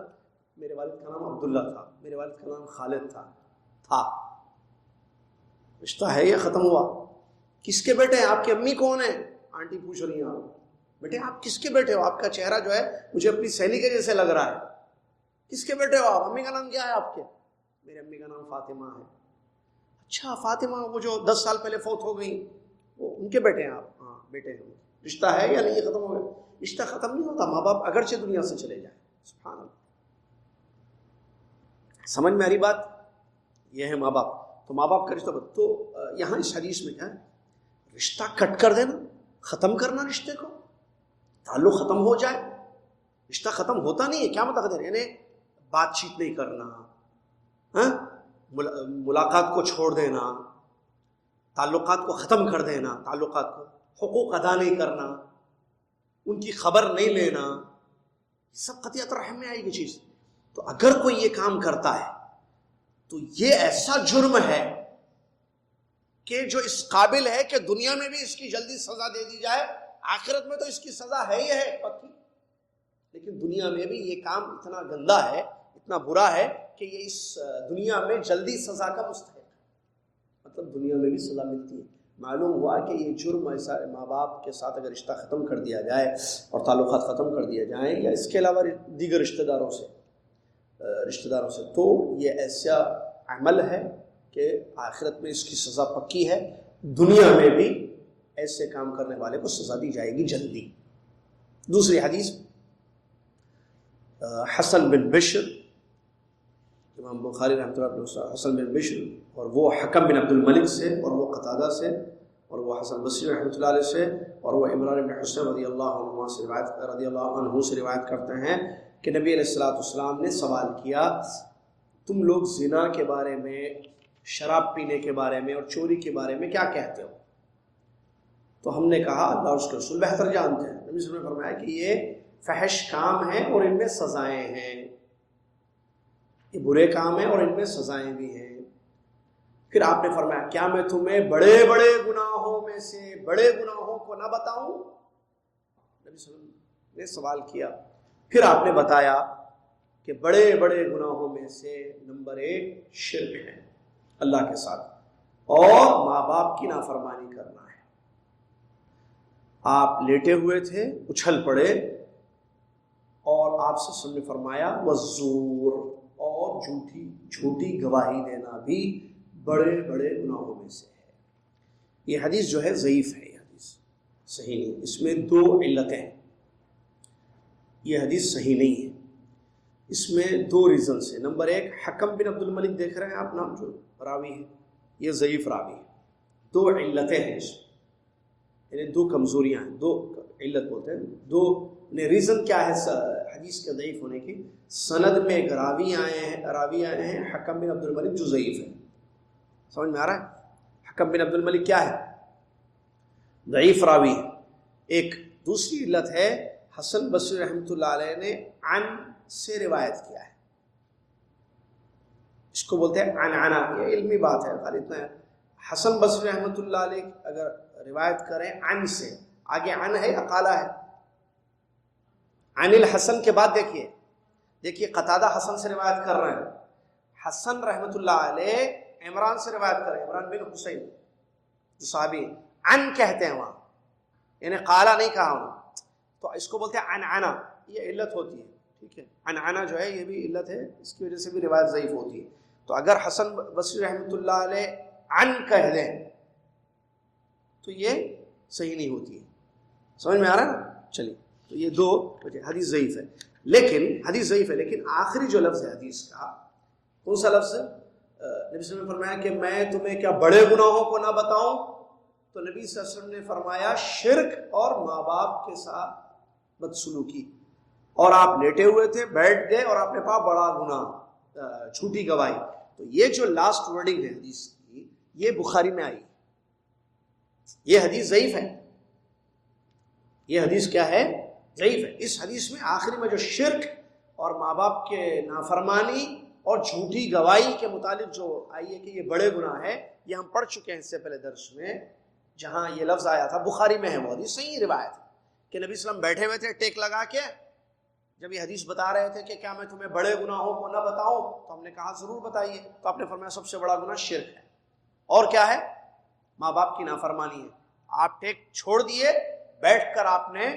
میرے والد کا نام عبداللہ تھا، میرے والد کا نام خالد تھا، رشتہ ہے یا ختم ہوا؟ کس کے بیٹے ہیں؟ آپ کی امی کون ہیں؟ آنٹی پوچھ رہی ہیں آپ، بیٹے آپ کس کے بیٹے ہو؟ آپ کا چہرہ جو ہے مجھے اپنی سہیلی کے جیسے لگ رہا ہے، کس کے بیٹے ہو آپ؟ امی کا نام کیا ہے آپ کے؟ میرے امی کا نام فاطمہ ہے۔ اچھا فاطمہ، وہ جو 10 سال پہلے فوت ہو گئی، وہ ان کے بیٹے ہیں آپ؟ ہاں بیٹے ہیں۔ رشتہ ہے یا نہیں؟ ختم ہو گیا؟ رشتہ ختم نہیں ہوتا، ماں باپ اگرچہ دنیا سے چلے جائیں۔ سبحان اللہ، سمجھ میں آ رہی بات؟ یہ ہے ماں باپ، تو ماں باپ کا رشتہ۔ تو یہاں اس حدیث میں کیا ہے؟ رشتہ کٹ کر دینا، ختم کرنا، رشتے کو، تعلق ختم ہو جائے۔ رشتہ ختم ہوتا نہیں ہے، کیا مطلب ہے؟ یعنی بات چیت نہیں کرنا، ہاں ملاقات کو چھوڑ دینا، تعلقات کو ختم کر دینا، تعلقات کو، حقوق ادا نہیں کرنا، ان کی خبر نہیں لینا، یہ سب قطیعت رحم میں آئے گی چیز۔ تو اگر کوئی یہ کام کرتا ہے تو یہ ایسا جرم ہے کہ جو اس قابل ہے کہ دنیا میں بھی اس کی جلدی سزا دے دی جائے، آخرت میں تو اس کی سزا ہے ہی ہے پکی، لیکن دنیا میں بھی یہ کام اتنا گندا ہے، اتنا برا ہے کہ یہ اس دنیا میں جلدی سزا کا مستحق ہے، مطلب دنیا میں بھی سزا ملتی ہے۔ معلوم ہوا کہ یہ جرم ایسا، ماں باپ کے ساتھ اگر رشتہ ختم کر دیا جائے اور تعلقات ختم کر دیے جائیں، یا اس کے علاوہ دیگر رشتہ داروں سے، تو یہ ایسا عمل ہے کہ آخرت میں اس کی سزا پکی ہے، دنیا میں بھی ایسے کام کرنے والے کو سزا دی جائے گی جلدی۔ دوسری حدیث حسن بن بشر، امام بخاری رحمۃ اللہ علیہ، حسن بن بشر، اور وہ حکم بن عبد الملک سے، اور وہ قتادہ سے، اور وہ حسن بصری رحمۃ اللہ علیہ سے، اور وہ عمران بن حسین رضی اللہ عنہ سے روایت کرتے ہیں کہ نبی علیہ الصلوۃ والسلام نے سوال کیا، تم لوگ زنا کے بارے میں، شراب پینے کے بارے میں اور چوری کے بارے میں کیا کہتے ہو؟ تو ہم نے کہا اللہ اور اس کے رسول بہتر جانتے ہیں۔ نبی صلی اللہ علیہ وسلم نے فرمایا کہ یہ فحش کام ہیں اور ان میں سزائیں ہیں، یہ برے کام ہیں اور ان میں سزائیں بھی ہیں۔ پھر آپ نے فرمایا کیا میں تمہیں بڑے بڑے گناہوں میں سے بڑے گناہوں کو نہ بتاؤں؟ نبی صلی اللہ علیہ وسلم نے سوال کیا، پھر آپ نے بتایا کہ بڑے بڑے گناہوں میں سے نمبر 1 شرک ہے اللہ کے ساتھ، اور ماں باپ کی نافرمانی کرنا ہے۔ آپ لیٹے ہوئے تھے، اچھل پڑے، اور آپ سے سن نے فرمایا والزور، اور جھوٹی گواہی دینا بھی بڑے بڑے گناہوں میں سے ہے۔ یہ حدیث جو ہے ضعیف ہے، یہ حدیث صحیح نہیں، اس میں 2 علتیں ہیں، یہ حدیث صحیح نہیں ہے، اس میں 2 ریزنز ہیں۔ نمبر 1، حکم بن عبد الملک دیکھ رہے ہیں آپ نام، جو راوی ہے یہ ضعیف راوی ہے، 2 علتیں ہیں اس میں، یعنی 2 کمزوریاں ہیں، 2 علت بولتے ہیں، 2 ریزن کیا ہے حدیث کے ضعیف ہونے کی؟ سند میں ایک راوی آئے ہیں حکم بن عبد الملک جو ضعیف ہے، سمجھ میں آ رہا ہے؟ حکم بن عبد الملک کیا ہے؟ ضعیف راوی ہے۔ ایک دوسری علت ہے، حسن بصری رحمۃ اللہ علیہ نے عن سے روایت کیا ہے، اس کو بولتے ہیں عنعنہ، یہ علمی بات ہے، خالی اتنا ہے۔ حسن بصری رحمۃ اللہ علیہ اگر روایت کریں عن سے آگے عن ہے یا قال ہے؟ عن الحسن کے بعد دیکھیے قتادہ حسن سے روایت کر رہے ہیں، حسن رحمۃ اللہ علیہ عمران سے روایت کر رہے ہیں، عمران بن حسین جو صحابی ہیں، عن کہتے ہیں وہاں، یعنی قالا نہیں کہا انہوں، تو اس کو بولتے ہیں عنعنہ، یہ علت ہوتی ہے، ٹھیک ہے، عنعنہ جو ہے یہ بھی علت ہے، اس کی وجہ سے بھی روایت ضعیف ہوتی ہے۔ تو اگر حسن بصری رحمۃ اللہ علیہ عن کہہ دیں تو یہ صحیح نہیں ہوتی ہے، سمجھ میں آ رہا ہے نا؟ چلیے، تو یہ دو وجہ، حدیث ضعیف ہے، لیکن آخری جو لفظ ہے حدیث کا، کون سا لفظ ہے؟ نبی صلی اللہ علیہ وسلم نے فرمایا کہ میں تمہیں کیا بڑے گناہوں کو نہ بتاؤں؟ تو نبی صلی اللہ علیہ وسلم نے فرمایا شرک اور ماں باپ کے ساتھ بدسلوکی، اور آپ لیٹے ہوئے تھے، بیٹھ گئے اور آپ نے کہا بڑا گناہ، جھوٹی گواہی۔ تو یہ جو لاسٹ ورڈنگ ہے حدیث کی، یہ بخاری میں آئی، یہ حدیث ضعیف ہے، یہ حدیث کیا ہے؟ ضعیف ہے۔ اس حدیث میں آخری میں جو شرک اور ماں باپ کے نافرمانی اور جھوٹی گواہی کے متعلق جو آئی ہے کہ یہ بڑے گناہ ہے، یہ ہم پڑھ چکے ہیں اس سے پہلے درس میں، جہاں یہ لفظ آیا تھا، بخاری میں ہے وہ حدیث، صحیح روایت ہے کہ نبی صلی اللہ علیہ وسلم بیٹھے ہوئے تھے ٹیک لگا کے، جب یہ حدیث بتا رہے تھے کہ کیا میں تمہیں بڑے گناہوں کو نہ بتاؤں، تو ہم نے کہا ضرور بتائیے، تو آپ نے فرمایا سب سے بڑا گناہ شرک ہے، اور کیا ہے؟ ماں باپ کی نافرمانی ہے۔ آپ ٹیک چھوڑ دیے، بیٹھ کر آپ نے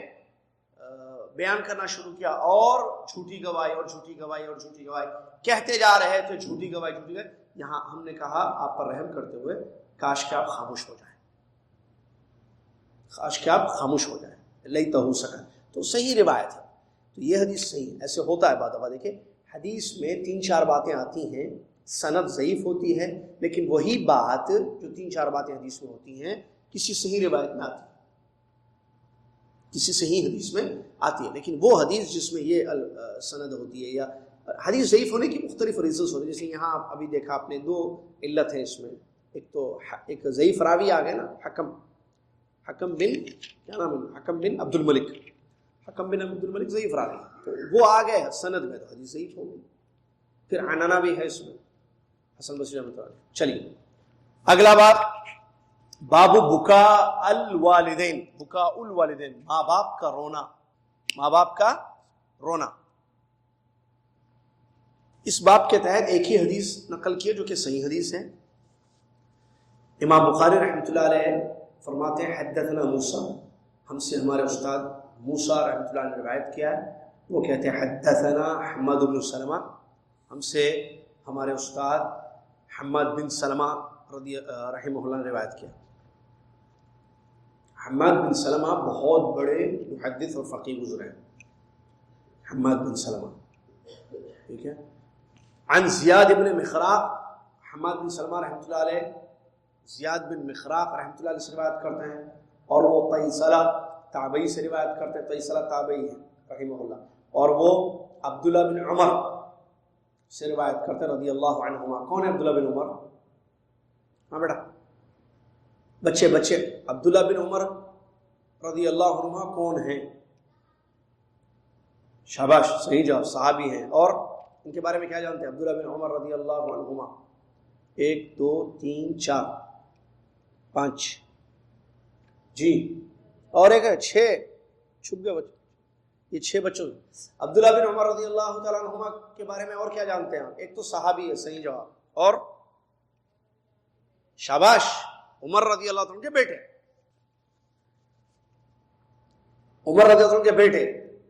بیان کرنا شروع کیا، اور جھوٹی گواہی اور جھوٹی گواہی اور جھوٹی گواہی کہتے جا رہے تھے، جھوٹی گواہی جھوٹی گواہی۔ یہاں ہم نے کہا آپ پر رحم کرتے ہوئے کاش کہ آپ خاموش ہو جائیں، کاش کہ آپ خاموش ہو جائیں، لیتہ سکت۔ تو صحیح روایت ہے، تو یہ حدیث صحیح ہے۔ ایسے ہوتا ہے بعض دفعہ، دیکھیں حدیث میں 3-4 باتیں آتی ہیں، سند ضعیف ہوتی ہے، لیکن وہی بات جو 3-4 باتیں حدیث میں ہوتی ہیں کسی صحیح روایت میں آتی ہے، کسی صحیح حدیث میں آتی ہے، لیکن وہ حدیث جس میں یہ سند ہوتی ہے، یا حدیث ضعیف ہونے کی مختلف ریزنز ہوتے ہیں، جیسے یہاں ابھی دیکھا آپ نے 2 علت ہیں اس میں، ایک تو ایک ضعیف راوی آ گئے نا، حکم بن عبد الملک، حکم بن عبد الملک ضعیف راوی، تو وہ آ گئے سند میں، تو حدیث ضعیف ہو گئی۔ پھر عنعنہ بھی ہے اس میں، حسن بصری رحمۃ اللہ علیہ۔ چلیے اگلا باب بکا الوالدین، بکا الوالدین، ماں باپ کا رونا، ماں باپ کا رونا۔ اس باب کے تحت ایک ہی حدیث نقل کی ہے جو کہ صحیح حدیث ہے۔ امام بخاری رحمۃ اللہ علیہ فرماتے ہیں حدثنا موسیٰ، ہم سے ہمارے استاد موسیٰ رحمۃ اللہ علیہ نے روایت کیا ہے، وہ کہتے ہیں حدثنا حماد بن سلمہ، ہم سے ہمارے استاد حماد بن سلمہ رحمہ اللہ نے روایت کیا۔ حماد بن سلمہ بہت بڑے محدث اور فقیہ گزرے ہیں، حماد بن سلمہ، ٹھیک ہے۔ عن زیاد بن مخراق، حماد بن سلمہ رحمۃ اللہ علیہ زیاد بن مخراق رحمۃ اللہ علیہ سے روایت کرتے ہیں، اور وہ طیسلہ تابعی سے روایت کرتے ہیں، طیسلہ تابعی ہے رحمہ اللہ، اور وہ عبداللہ بن عمر سے روایت کرتے ہیں رضی اللہ عنہما۔ کون ہے عبداللہ بن عمر؟ ہاں بیٹا، بچے عبداللہ بن عمر رضی اللہ عنہما کون ہیں؟ شاباش، صحیح جواب، صحابی ہیں۔ اور ان کے بارے میں کیا جانتے ہیں؟ عبداللہ بن عمر رضی اللہ عنہما 1 2 3 4 5 جی، اور ایک ہے 6 چھپ گئے بچے، یہ 6 بچوں۔ عبداللہ بن عمر رضی اللہ تعالیٰ عنہما کے بارے میں اور کیا جانتے ہیں؟ ایک تو صحابی ہے، صحیح جواب، اور شاباش، عمر رضی اللہ عنہ کے بیٹے، عمر رضی اللہ عنہ کے بیٹے۔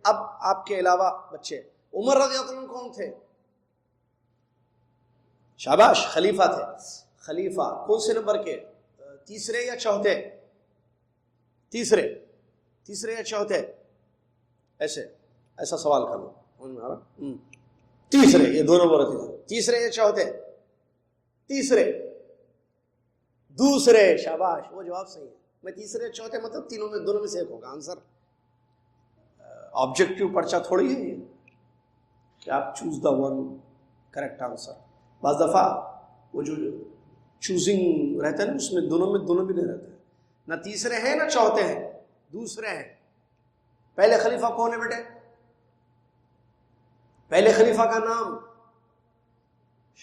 اب آپ کے علاوہ بچے، عمر رضی اللہ عنہ کون تھے؟ شاباش، خلیفہ تھے۔ خلیفہ کون سے نمبر کے؟ تیسرے یا چوتھے؟ تیسرے یا چوتھے؟ ایسا سوال کرو، تیسرے، یہ دونوں بولتے تھے، تیسرے یا چوتھے؟ تیسرے، دوسرے، شاباش، وہ جواب صحیح ہے۔ میں تیسرے چوتھے مطلب تینوں میں، دونوں میں سے ایک ہوگا آنسر، آبجیکٹیو پرچہ تھوڑی ہے یہ کہ آپ choose the one correct answer. بعض دفعہ وہ جو چوزنگ رہتا ہے نا، اس میں دونوں بھی نہیں رہتا ہے، نہ تیسرے ہیں نہ چوتھے ہیں، دوسرے ہیں۔ پہلے خلیفہ کون ہے بیٹے؟ پہلے خلیفہ کا نام؟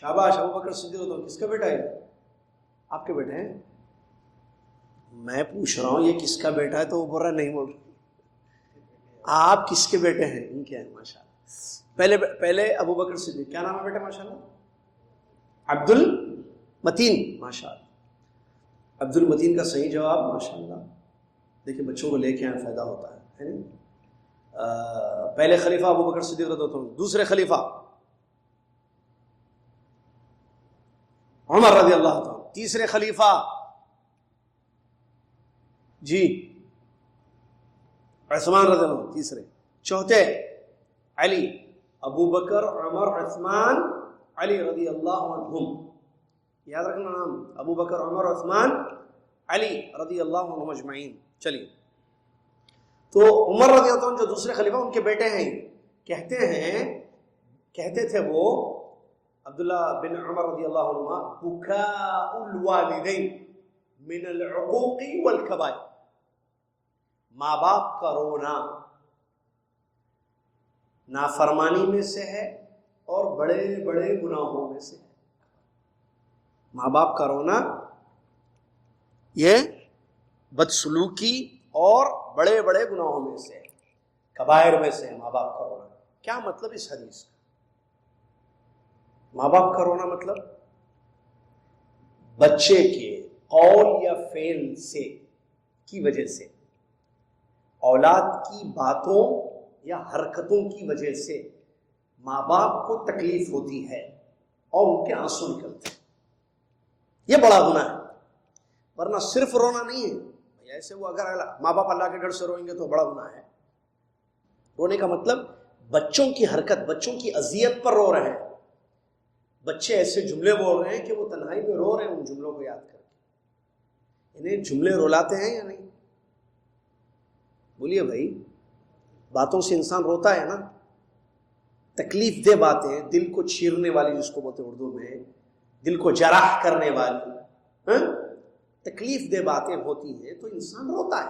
شاباش، ابو بکر صدیق۔ کس کا بیٹا ہے؟ آپ کے بیٹے ہیں؟ میں پوچھ رہا ہوں یہ کس کا بیٹا ہے تو وہ بول رہا نہیں بول رہا. آپ کس کے بیٹے ہیں؟ ان کے ہیں ماشاء اللہ. پہلے ابو بکر صدیق. کیا نام ہے بیٹا ماشاء اللہ؟ عبد المتین. ماشاء اللہ. عبد المتین کا صحیح جواب ماشاء اللہ. دیکھیں بچوں کو لے کے آئیں فائدہ ہوتا ہے نہیں. پہلے خلیفہ ابو بکر صدیق رضی اللہ عنہ. دوسرے خلیفہ عمر رضی اللہ عنہ. تیسرے خلیفہ جی عثمان رضی اللہ عنہ. تیسرے. چوتھے علی. ابو بکر عمر عثمان علی رضی اللہ عنہم. یاد رکھنا نام. ابو بکر عمر عثمان علی رضی اللہ عنہم اجمعین. چلیے تو عمر رضی اللہ عنہ جو دوسرے خلیفہ ان کے بیٹے ہیں. کہتے تھے وہ عبداللہ بن عمر رضی اللہ عنہ بکاء الوالدین من العقوق والکبائر. ماں باپ کا رونا نافرمانی میں سے ہے اور بڑے بڑے گناہوں میں سے ہے. ماں باپ کا رونا یہ بدسلوکی اور بڑے بڑے گناہوں میں سے ہے، کبائر میں سے ہے ماں باپ کا رونا. کیا مطلب اس حدیث کا؟ ماں باپ کا رونا مطلب بچے کے قول یا فعل سے کی وجہ سے، اولاد کی باتوں یا حرکتوں کی وجہ سے ماں باپ کو تکلیف ہوتی ہے اور ان کے آنسو نکلتے ہیں. یہ بڑا گناہ ہے. ورنہ صرف رونا نہیں ہے. ایسے وہ اگر ماں باپ اللہ کے ڈر سے روئیں گے تو بڑا گناہ ہے. رونے کا مطلب بچوں کی حرکت، بچوں کی اذیت پر رو رہے ہیں. بچے ایسے جملے بول رہے ہیں کہ وہ تنہائی میں رو رہے ہیں ان جملوں کو یاد کر کے. انہیں جملے رلاتے ہیں یا نہیں؟ بولیے بھائی. باتوں سے انسان روتا ہے نا. تکلیف دہ باتیں، دل کو چیرنے والی جس کو بولتے ہیں اردو میں، دل کو جرح کرنے والی تکلیف دہ باتیں ہوتی ہیں تو انسان روتا ہے.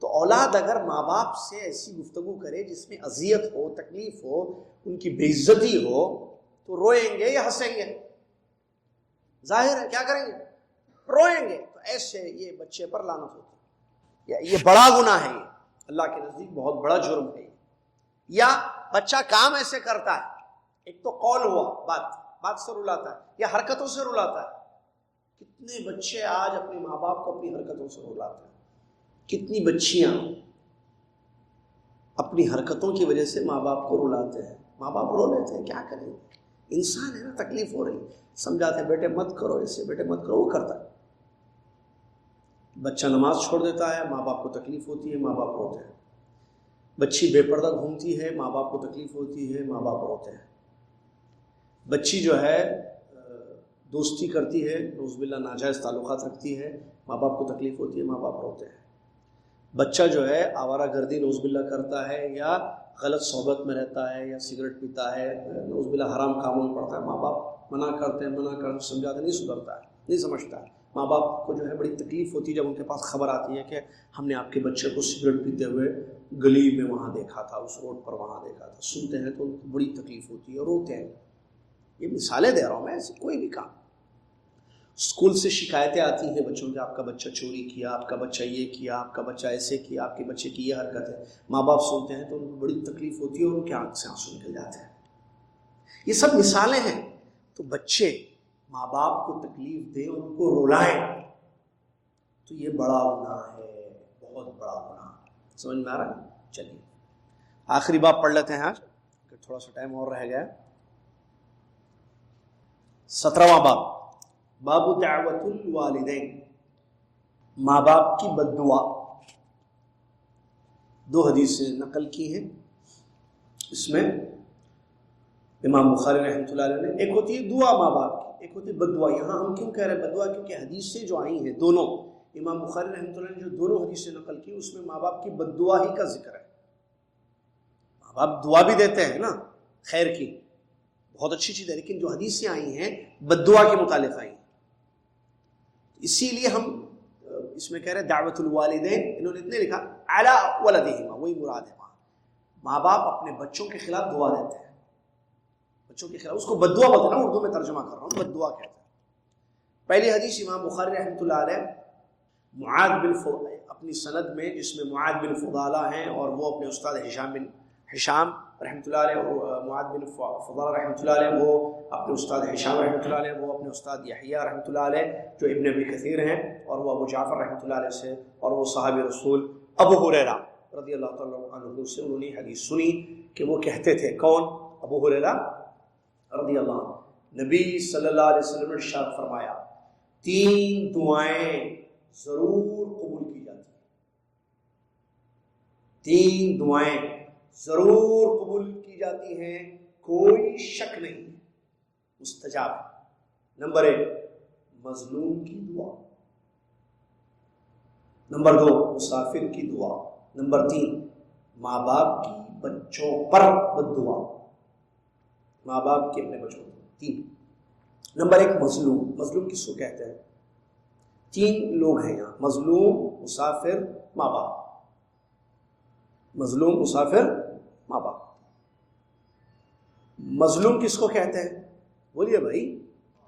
تو اولاد اگر ماں باپ سے ایسی گفتگو کرے جس میں اذیت ہو، تکلیف ہو، ان کی بے عزتی ہو تو روئیں گے یا ہنسیں گے؟ ظاہر ہے کیا کریں گے؟ روئیں گے. تو ایسے یہ بچے پر لعنت ہوتی ہے. یہ بڑا گناہ ہے. یہ اللہ کے نزدیک بہت بڑا جرم ہے. یا بچہ کام ایسے کرتا ہے، ایک تو قول ہوا، بات سے رلاتا ہے، یا حرکتوں سے رلاتا ہے. کتنے بچے آج اپنے ماں باپ کو اپنی حرکتوں سے رلاتے ہیں. کتنی بچیاں اپنی حرکتوں کی وجہ سے ماں باپ کو رلاتے ہیں. ماں باپ رو لیتے ہیں، کیا کریں؟ انسان ہے نا، تکلیف ہو رہی. سمجھاتے ہیں بیٹے مت کرو ایسے، بیٹے مت کرو. وہ کرتا ہے. بچہ نماز چھوڑ دیتا ہے، ماں باپ کو تکلیف ہوتی ہے، ماں باپ روتے ہیں. بچی بے پردہ گھومتی ہے، ماں باپ کو تکلیف ہوتی ہے، ماں باپ روتے ہیں. بچی جو ہے دوستی کرتی ہے، نعوذ باللہ ناجائز تعلقات رکھتی ہے، ماں باپ کو تکلیف ہوتی ہے، ماں باپ روتے ہیں. بچہ جو ہے آوارہ گردی نعوذ باللہ کرتا ہے، یا غلط صحبت میں رہتا ہے، یا سگریٹ پیتا ہے، نعوذ باللہ حرام کاموں میں پڑتا ہے، ماں باپ منع کرتے ہیں، سمجھاتے نہیں سدھرتا ہے، نہیں سمجھتا ہے. ماں باپ کو جو ہے بڑی تکلیف ہوتی ہے جب ان کے پاس خبر آتی ہے کہ ہم نے آپ کے بچے کو سگریٹ پیتے ہوئے گلی میں وہاں دیکھا تھا، اس روڈ پر وہاں دیکھا تھا. سنتے ہیں تو ان کو بڑی تکلیف ہوتی ہے اور روتے ہیں. یہ مثالیں دے رہا ہوں میں، ایسے کوئی بھی کام. اسکول سے شکایتیں آتی ہیں بچوں کے، آپ کا بچہ چوری کیا، آپ کا بچہ یہ کیا، آپ کا بچہ ایسے کیا، آپ کے بچے کی یہ حرکت ہے. ماں باپ سنتے ہیں تو ان کو بڑی تکلیف ہوتی ہے اور ان کے آنکھ سے آنسو نکل جاتے ہیں. یہ سب مثالیں ہیں. تو بچے ماں باپ کو تکلیف دیں، ان کو رلائیں تو یہ بڑا گناہ ہے، بہت بڑا گناہ. سمجھ میں آ رہا ہے؟ چلیے آخری باب پڑھ لیتے ہیں آج، تھوڑا سا ٹائم اور رہ گیا. 17واں باب، باب دعوت الوالدین، ماں باپ کی بد دعا. 2 حدیثیں نقل کی ہیں اس میں امام بخاری رحمۃ اللہ علیہ نے. ایک ہوتی ہے دعا ماں باپ کی، ایک ہوتی ہے بد دعا. یہاں ہم کیوں کہہ رہے ہیں بد دعا؟ کیونکہ حدیثیں جو آئی ہیں دونوں، امام بخاری رحمۃ اللہ نے جو دونوں حدیثیں نقل کی اس میں ماں باپ کی بد دعا ہی کا ذکر ہے. ماں باپ دعا بھی دیتے ہیں نا خیر کی، بہت اچھی چیز ہے، لیکن جو حدیثیں آئی ہیں بد دعا کے متعلق آئی ہیں. اسی لیے ہم اس میں کہہ رہے ہیں دعوت الوالدین. انہوں نے اتنے لکھا علی ولدہما، وہی مراد ہے. ماں باپ اپنے بچوں کے خلاف دعا دیتے ہیں، بچوں کے خلاف. اس کو بد دعا بولتے ہیں، اردو میں ترجمہ کر رہا ہوں، بد دعا کہتے ہیں. پہلی حدیث امام بخاری رحمۃ اللہ علیہ معاذ بن اپنی سند میں جس میں معاذ بن فضالہ ہیں اور وہ اپنے استاد ہشام رحمۃ اللہ علیہ، اور معاذ بن فضالہ رحمۃ اللہ علیہ وہ اپنے استاد ہشام رحمۃ اللہ علیہ، وہ اپنے استاد یحییٰ رحمۃ اللہ علیہ جو ابن ابی کثیر ہیں، اور وہ ابو جعفر رحمۃ اللہ علیہ سے، اور وہ صحابی رسول ابو ہریرہ رضی اللہ تعالیٰ عنہ سے انہوں نے حدیث سنی کہ وہ کہتے تھے، کون؟ ابو ہریرہ رضی اللہ عنہ، نبی صلی اللہ علیہ وسلم نے ارشاد فرمایا 3 دعائیں ضرور قبول کی جاتی ہیں، 3 دعائیں ضرور قبول کی جاتی ہیں، کوئی شک نہیں، مستجاب ہے۔ نمبر 1 مظلوم کی دعا، نمبر 2 مسافر کی دعا، نمبر 3 ماں باپ کی بچوں پر بد دعا، ماں باپ کے اپنے بچوں پر۔ 3 نمبر 1 مظلوم، مظلوم کس کو کہتے ہیں؟ 3 لوگ ہیں یہاں، مظلوم، مسافر، ماں باپ۔ مظلوم، مسافر، ماں باپ۔ مظلوم کس کو کہتے ہیں؟ بولیے بھائی،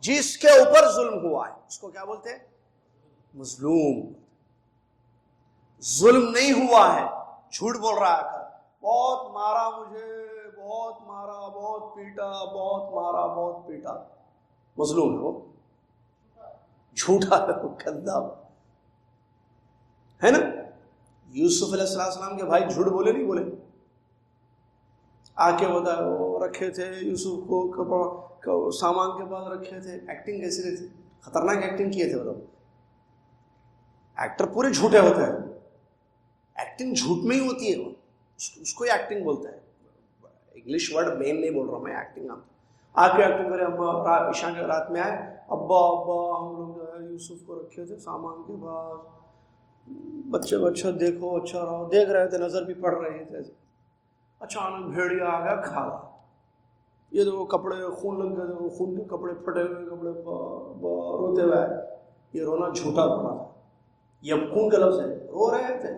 جس کے اوپر ظلم ہوا ہے اس کو کیا بولتے ہیں؟ مظلوم۔ ظلم نہیں ہوا ہے، جھوٹ بول رہا ہے، بہت مارا مجھے، بہت مارا، بہت پیٹا، بہت مارا، بہت پیٹا، مظلوم ہے وہ، جھوٹا ہے وہ، کذاب ہے نا۔ یوسف علیہ السلام کے بھائی جھوٹ بولے نہیں بولے؟ آ کے بتا وہ رکھے تھے یوسف کو سامان کے پاس رکھے تھے، ایکٹنگ کیسی رہی تھی، خطرناک ایکٹنگ کیے تھے وہ لوگ۔ ایکٹر پورے جھوٹے ہوتے ہیں، ایکٹنگ جھوٹ میں ہی ہوتی ہے، وہ اس کو ہی ایکٹنگ بولتے ہیں۔ انگلش ورڈ مین نہیں بول رہا ہوں میں، ایکٹنگ آپ آ کے ایکٹنگ کرے۔ ہم عشاء کے رات میں آئے، ابا ہم لوگ جو ہے یوسف کو رکھے تھے سامان کے پاس، بچے کو اچھا دیکھو، اچھا رہو، دیکھ رہے تھے، نظر بھی پڑ رہی تھے، اچانک بھیڑیا آ گیا کھا رہا، یہ تو کپڑے خون لگ گئے تھے، خون کے کپڑے پھٹے ہوئے کپڑے، روتے ہوئے، یہ رونا جھوٹا رونا تھا، یہ خون کا لفظ ہے، رو رہے تھے۔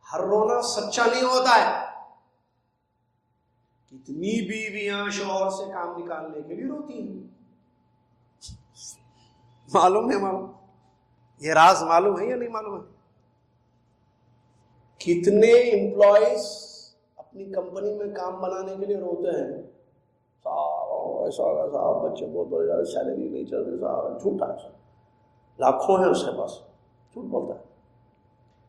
ہر رونا سچا نہیں ہوتا ہے، کتنی بیویاں شوہر سے کام نکالنے کے لیے روتی ہیں، معلوم نہیں معلوم؟ یہ راز معلوم ہے یا نہیں معلوم ہے؟ کتنے امپلائیز اپنی کمپنی میں کام بنانے کے لیے روتے ہیں، صاحب ایسا ہوگا، صاحب بچے بہت بڑے جا رہے، سیلری نہیں چل رہی، صاحب جھوٹا ہے، لاکھوں ہیں اس کے پاس، جھوٹ بولتا ہے۔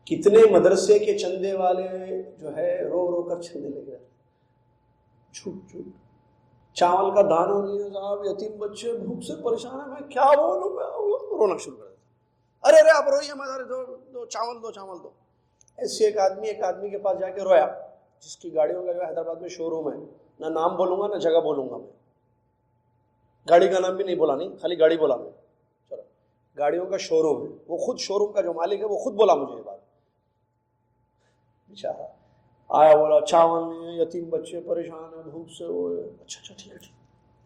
کتنے مدرسے کے چندے والے جو ہے رو رو کر چندے لے گئے، جھوٹ جھوٹ۔ چاول کا دانہ نہیں ہے صاحب، یتیم بچے بھوک سے پریشان ہیں، میں کیا بولوں، میں رونا شروع کر دیتا، ارے آپ روئیے مت، دو چاول دو چاول دو۔ ایسے ایک آدمی کے پاس جا کے رویا، جس کی گاڑیوں کا جو حیدرآباد میں شو روم ہے، نہ نام بولوں گا نہ جگہ بولوں گا، میں گاڑی کا نام بھی نہیں بولا، نہیں خالی گاڑی بولا میں، چلو گاڑیوں کا شو روم ہے، وہ خود شو روم کا جو مالک ہے وہ خود بولا مجھے یہ بات، بیچارہ آیا بولا چاول نہیں ہے، یتیم بچے پریشان ہیں بھوک سے، وہ اچھا ٹھیک ہے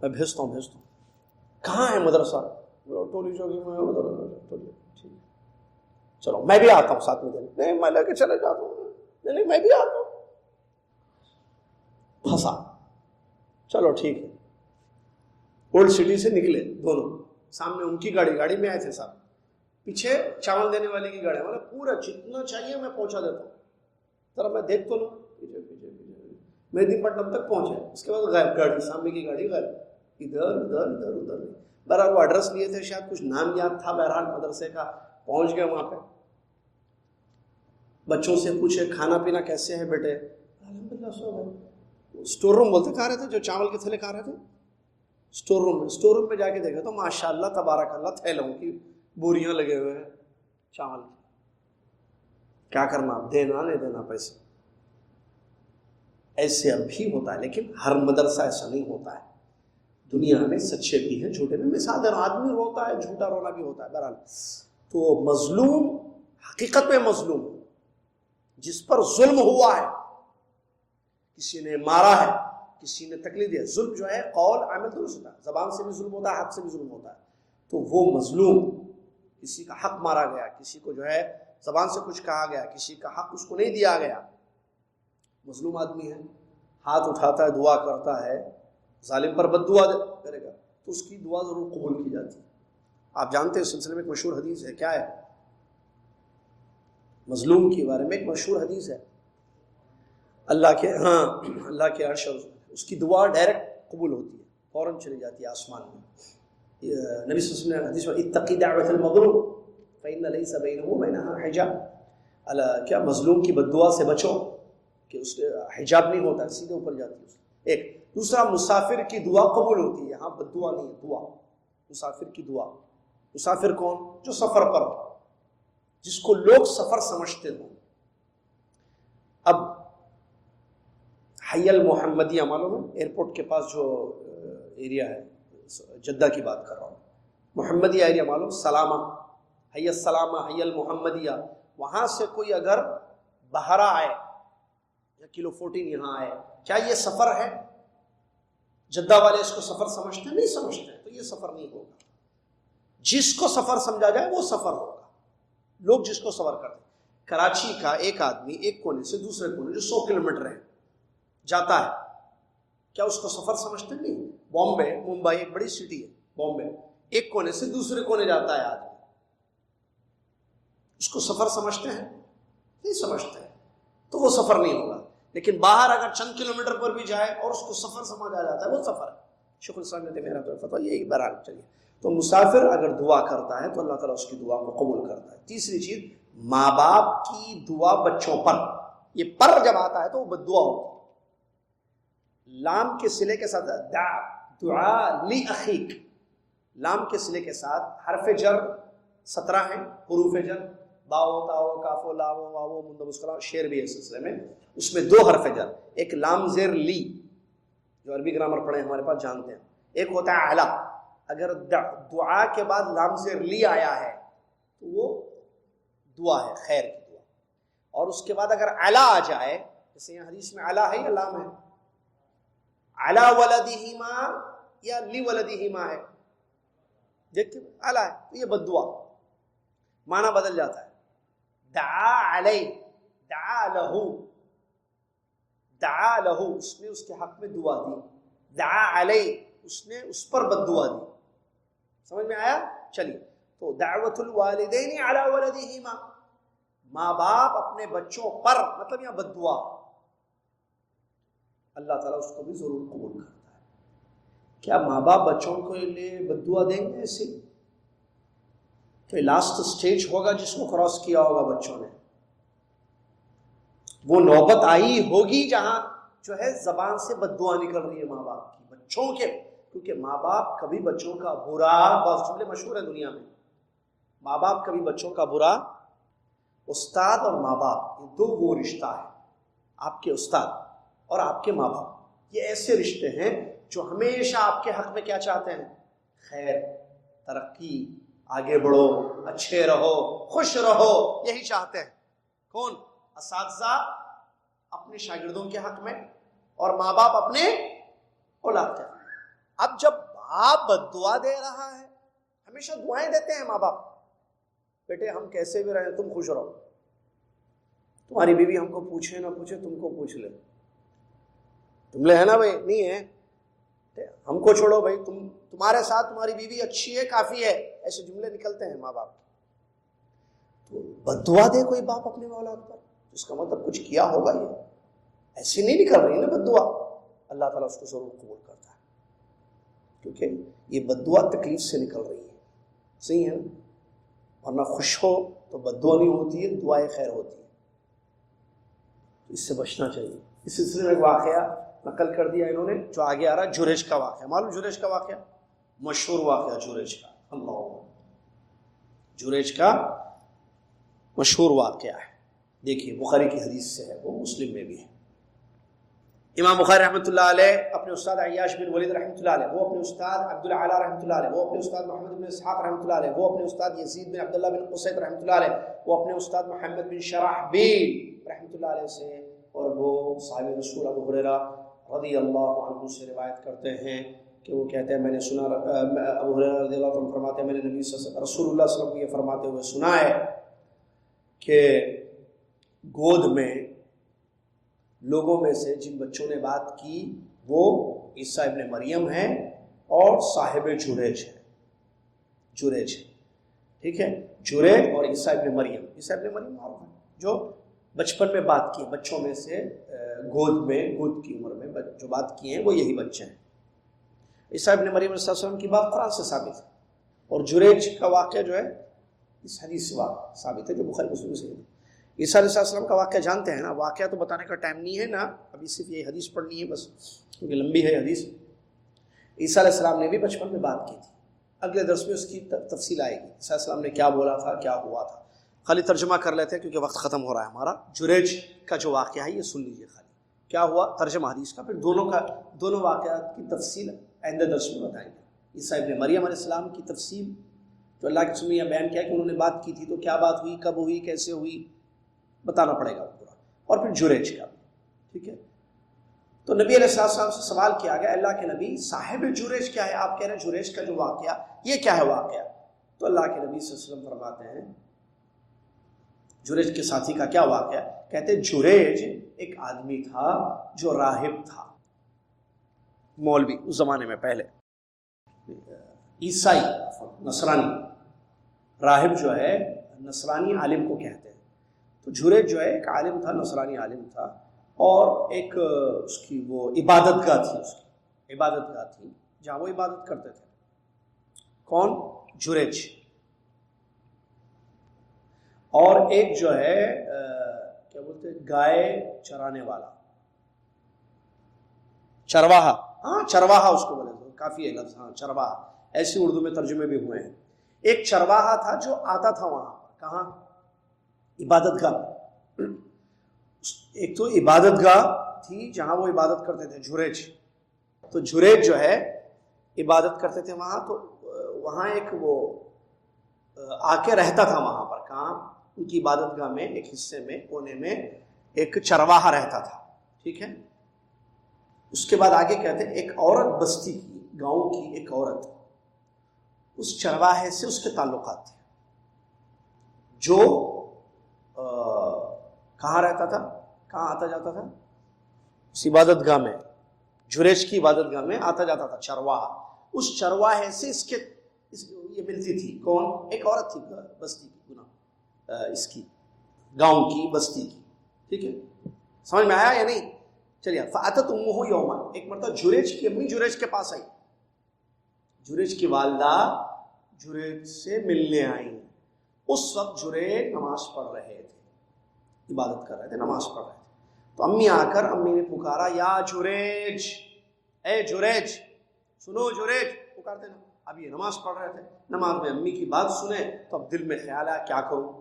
میں بھیجتا ہوں۔ کہاں ہے مدرسہ؟ ٹولی چوکی میں، ٹھیک ہے چلو میں بھی آتا ہوں ساتھ میں دینے، نہیں میں لے کے چلے جاتا ہوں، نہیں میں بھی آتا ہوں، پھنسا، چلو ٹھیک ہے۔ اولڈ سٹی سے نکلے دونوں، سامنے ان کی گاڑی میں آئے تھے صاحب، پیچھے چاول دینے والے کی گاڑی، مطلب پورا جتنا چاہیے میں پہنچا دیتا ہوں، ذرا میں دیکھ تو لوں، پیچھے مہدی پٹنم تک پہنچے، اس کے بعد غائب، گاڑی سامنے کی گاڑی غائب، ادھر بہرحال وہ ایڈریس لیے تھے، شاید کچھ نام یاد تھا، بہرحال مدرسے کا، پہنچ گئے وہاں پہ، بچوں سے پوچھے کھانا پینا کیسے ہے بیٹے، الحمدللہ سو گئے۔ اسٹور روم بولتے کہاں رہتے، جو چاول کے تھیلے کہاں رہتے، اسٹور روم میں جا کے دیکھا تو ماشاءاللہ تبارک اللہ تھیلوں کی بوریاں لگے ہوئے ہیں چاول کی، کیا کرنا، دینا نہیں دینا پیسے، ایسے اب بھی ہوتا ہے، لیکن ہر مدرسہ ایسا نہیں ہوتا ہے، دنیا میں سچے بھی ہیں جھوٹے بھی، مثال دے رہا ہوں، آدمی روتا ہے، جھوٹا رونا بھی ہوتا ہے، بہرحال تو مظلوم حقیقت میں مظلوم جس پر ظلم ہوا ہے، کسی نے مارا ہے، کسی نے تکلیف دی ہے، ظلم جو ہے قول عمل درست ہوتا ہے، زبان سے بھی ظلم ہوتا ہے، حق سے بھی ظلم ہوتا ہے، تو وہ مظلوم، کسی کا حق مارا گیا، کسی کو جو ہے زبان سے کچھ کہا گیا، کسی کا حق اس کو نہیں دیا گیا، مظلوم آدمی ہے، ہاتھ اٹھاتا ہے، دعا کرتا ہے، ظالم پر بد دعا کرے گا تو اس کی دعا ضرور قبول کی جاتی ہے۔ آپ جانتے ہیں اس سلسلے میں ایک مشہور حدیث ہے، کیا ہے؟ مظلوم کے بارے میں ایک مشہور حدیث ہے، اللہ کے عرش اور اس کی دعا ڈائریکٹ قبول ہوتی ہے، فوراً چلی جاتی ہے آسمان میں۔ نبی صلی اللہ علیہ وسلم نے حدیث میں اتقی دعوت المظلوم فإن ليس بينه وبينها حجاب، کیا مظلوم کی بد دعا سے بچو کہ اس کے حجاب نہیں ہوتا، سیدھے اوپر جاتی ہے۔ ایک دوسرا، مسافر کی دعا قبول ہوتی ہے، یہاں بد دعا نہیں ہے، دعا مسافر کی دعا۔ مسافر کون؟ جو سفر پر ہو، جس کو لوگ سفر سمجھتے ہوں۔ اب حی المحمدیہ معلوم ہے، ایئرپورٹ کے پاس جو ایریا ہے، جدہ کی بات کر رہا ہوں، محمدیہ ایریا معلوم، سلامہ، حی السلامہ، حی المحمدیہ، وہاں سے کوئی اگر بہرا آئے یا کلو 14 یہاں آئے، کیا یہ سفر ہے؟ جدہ والے اس کو سفر سمجھتے ہیں؟ نہیں سمجھتے، تو یہ سفر نہیں ہوگا۔ جس کو سفر سمجھا جائے وہ سفر ہوگا۔ لوگ جس کو سفر کرتے ہیں، کراچی کا ایک آدمی ایک کونے سے دوسرے کونے جو 100 کلومیٹر ہے جاتا ہے، کیا اس کو سفر سمجھتے؟ نہیں۔ بامبے، ممبئی ایک بڑی سٹی ہے، بامبے، ایک کونے سے دوسرے کونے جاتا ہے آدمی، اس کو سفر سمجھتے ہیں؟ نہیں سمجھتے ہیں، تو وہ سفر نہیں ہوگا۔ لیکن باہر اگر چند کلومیٹر پر بھی جائے اور اس کو سفر سمجھا جاتا ہے، وہ سفر ہے۔ شیخ الاسلام نے میرا تو فتویٰ یہی بہرحال چلیے۔ تو مسافر اگر دعا کرتا ہے تو اللہ تعالیٰ اس کی دعا کو قبول کرتا ہے۔ تیسری چیز، ماں باپ کی دعا بچوں پر، یہ پر جب آتا ہے تو وہ بد دعا ہوتی ہے۔ لام کے صلے کے ساتھ دعا لی اخیک، لام کے صلے کے ساتھ حرف جر 17 ہیں، حروف جر، باو، تاو، کافو، لاو، واو، مند مسکرا، شعر بھی ہے سلسلے میں، اس میں 2 حرف جر، ایک لام زیر لی جو عربی گرامر پڑھے ہمارے پاس جانتے ہیں، ایک ہوتا ہے اعلیٰ۔ اگر دعا کے بعد لام زیر لی آیا ہے تو وہ دعا ہے، خیر کی دعا۔ اور اس کے بعد اگر اعلیٰ آ جائے، جیسے یہاں حدیث میں اعلیٰ ہے یا لام ہے، اعلیٰ ولدہما یا لی ولدہما ہے، دیکھتے اعلیٰ ہے تو یہ بد دعا، معنی بدل جاتا ہے۔ دعا علی، دعا لہو، دعا لہو، اس نے اس کے حق میں دعا دی، دعا علی، اس نے اس پر بد دعا دی۔ سمجھ میں آیا؟ چلیے، تو دعوت الوالدین علی ولدہما، ماں باپ اپنے بچوں پر، مطلب یہاں بد دعا، اللہ تعالیٰ اس کو بھی ضرور قبول کرتا ہے۔ کیا ماں باپ بچوں کے لیے بد دعا دیں گے ایسے؟ تو لاسٹ سٹیج ہوگا جس کو کراس کیا ہوگا بچوں نے، وہ نوبت آئی ہوگی جہاں جو ہے زبان سے بد دعا نکل رہی ہے ماں باپ کی بچوں کے، کیونکہ ماں باپ کبھی بچوں کا برا، بہت جملے مشہور ہیں دنیا میں، ماں باپ کبھی بچوں کا برا، استاد اور ماں باپ یہ 2 وہ رشتہ ہے، آپ کے استاد اور آپ کے ماں باپ، یہ ایسے رشتے ہیں جو ہمیشہ آپ کے حق میں کیا چاہتے ہیں؟ خیر، ترقی، آگے بڑھو، اچھے رہو، خوش رہو، یہی چاہتے ہیں۔ کون؟ اساتذہ اپنے شاگردوں کے حق میں اور ماں باپ اپنے اولاد کے حق میں۔ اب جب باپ بد دعا دے رہا ہے، ہمیشہ دعائیں دیتے ہیں ماں باپ، بیٹے ہم کیسے بھی رہیں تم خوش رہو، تمہاری بیوی ہم کو پوچھے نہ پوچھے تم کو پوچھ لے، تم لے ہے نا بھائی، نہیں ہے ہم کو چھوڑو بھائی، تمہارے ساتھ تمہاری بیوی اچھی ہے کافی ہے، ایسے جملے نکلتے ہیں ماں باپ۔ تو بد دعا دے کوئی باپ اپنے اولاد پر، اس کا مطلب کچھ کیا ہوگا، یہ ایسے نہیں نکل رہی نا بد دعا، اللہ تعالیٰ اس کو ضرور قبول کرتا ہے، کیونکہ یہ بد دعا تکلیف سے نکل رہی ہے، صحیح ہے نا؟ ورنہ خوش ہو تو بد دعا نہیں ہوتی ہے، دعائیں خیر ہوتی ہے، تو اس سے بچنا چاہیے۔ اس سلسلے میں ایک واقعہ نقل کر دیا انہوں نے جو آگے آ رہا ہے، جریج کا واقعہ، معلوم جریج کا واقعہ، مشہور واقعہ جریج کا، اللہ، جریج کا مشہور واقعہ ہے، دیکھیے بخاری کی حدیث سے ہے، وہ مسلم میں بھی ہے۔ امام بخاری رحمۃ اللہ علیہ اپنے استاد عیاش بن ولید رحمۃ اللہ علیہ، وہ اپنے استاد عبد العلا رحمۃ اللہ علیہ، وہ اپنے استاد محمد بن اسحاق رحمۃ اللہ علیہ، وہ اپنے استاد یزید بن عبداللہ بن قصیب رحمۃ اللہ علیہ، وہ اپنے استاد محمد بن شرحبیل رحمۃ اللہ علیہ سے، اور وہ صحابی رسول ابو ہریرہ رضی اللہ عنہ سے روایت کرتے ہیں کہ وہ کہتے ہیں میں نے سنا، ابو ہریرہ رضی اللہ عنہ فرماتے ہیں میں نے نبی رسول اللہ صلی اللہ علیہ وسلم کو یہ فرماتے ہوئے سنا ہے کہ گود میں لوگوں میں سے جن بچوں نے بات کی وہ عیسیٰ ابن مریم ہیں اور صاحب جریج ہے، جریج ہے، ٹھیک ہے، جریج اور عیسیٰ ابن مریم، عیسیٰ ابن مریم معروف ہے، جو بچپن میں بات کی، بچوں میں سے گود کی عمر میں جو بات کی ہیں وہ یہی بچے ہیں۔ عیسیٰ ابن مریم علیہ السلام کی بات قرآن سے ثابت ہے، اور جریج کا واقعہ جو ہے اس حدیث سے ثابت ہے جو بخاری مسلم سے ہے۔ عیسیٰ علیہ السلام کا واقعہ جانتے ہیں نا، واقعہ تو بتانے کا ٹائم نہیں ہے نا، ابھی صرف یہ حدیث پڑھنی ہے بس، کیونکہ لمبی ہے حدیث۔ عیسیٰ علیہ السلام نے بھی بچپن میں بات کی تھی، اگلے درس میں اس کی تفصیل آئے گی، عیسیٰ علیہ السلام نے کیا بولا تھا، کیا ہوا تھا۔ خالی ترجمہ کر لیتے ہیں کیونکہ وقت ختم ہو رہا ہے ہمارا۔ جریج کا جو واقعہ ہے یہ سن لیجیے، خالی کیا ہوا ترجمہ حدیث کا، پھر دونوں واقعات کی تفصیل آئندہ درس میں بتائیں گے۔ عیسیٰ ابن مریم علیہ السلام کی تفصیل جو اللہ کے رسول نے بیان کیا کہ انہوں نے بات کی تھی، تو کیا بات ہوئی، کب ہوئی، کیسے ہوئی، بتانا پڑے گا پورا، اور پھر جریج کا بھی، ٹھیک ہے۔ تو نبی علیہ السلام سے سوال کیا گیا، اللہ کے نبی صاحب جریج کیا ہے؟ آپ کہہ رہے ہیں جریج کا جو واقعہ یہ کیا ہے واقعہ؟ تو اللہ کے نبی صلی اللہ علیہ وسلم فرماتے ہیں جریج کے ساتھی کا کیا واقعہ؟ کہتے ہیں جریج ایک آدمی تھا جو راہب تھا، مولوی اس زمانے میں، پہلے عیسائی نصرانی، راہب جو ہے نصرانی عالم کو کہتے ہیں۔ تو جریج جو ہے ایک عالم تھا، نصرانی عالم تھا، اور ایک اس کی وہ عبادت گاہ تھی، اس کی عبادت گاہ تھی جہاں وہ عبادت کرتے تھے۔ کون؟ جریج۔ اور ایک جو ہے کیا بولتے ہیں، گائے چرانے والا، چرواہا، ہاں چرواہا اس کو بولے تو کافی ہے لفظ، ہاں چرواہا، ایسی اردو میں ترجمے بھی ہوئے ہیں۔ ایک چرواہا تھا جو آتا تھا وہاں، کہاں؟ عبادت گاہ۔ ایک تو عبادت گاہ تھی جہاں وہ عبادت کرتے تھے، جریج، تو جریج جو ہے عبادت کرتے تھے وہاں، تو وہاں ایک وہ آ کے رہتا تھا وہاں پر، کہاں؟ ان کی عبادت گاہ میں ایک حصے میں، کونے میں ایک چرواہا رہتا تھا، ٹھیک ہے۔ اس کے بعد آگے کہتے ہیں ایک عورت بستی کی، گاؤں کی ایک عورت، اس چرواہے سے اس کے تعلقات تھے، جو کہاں رہتا تھا، کہاں آتا جاتا تھا؟ اس عبادت گاہ میں، جریج کی عبادت گاہ میں آتا جاتا تھا چرواہا۔ اس چرواہے سے یہ ملتی تھی، کون؟ ایک عورت تھی بستی کی، اس کی گاؤں کی، بستی کی، ٹھیک ہے۔ سمجھ میں آیا یا نہیں؟ چلیے، فاتت امہ یوما، ایک مرتبہ جریج کی امی جریج کے پاس آئی، جریج کی والدہ جریج سے ملنے آئی۔ اس وقت جریج نماز پڑھ رہے تھے، عبادت کر رہے تھے، نماز پڑھ رہے تھے۔ تو امی آ کر امی نے پکارا، یا جریج، اے جریج، سنو جریج، پکارتے نا۔ اب یہ نماز پڑھ رہے تھے، نماز میں امی کی بات سنے تو اب دل میں خیال آیا کیا کروں،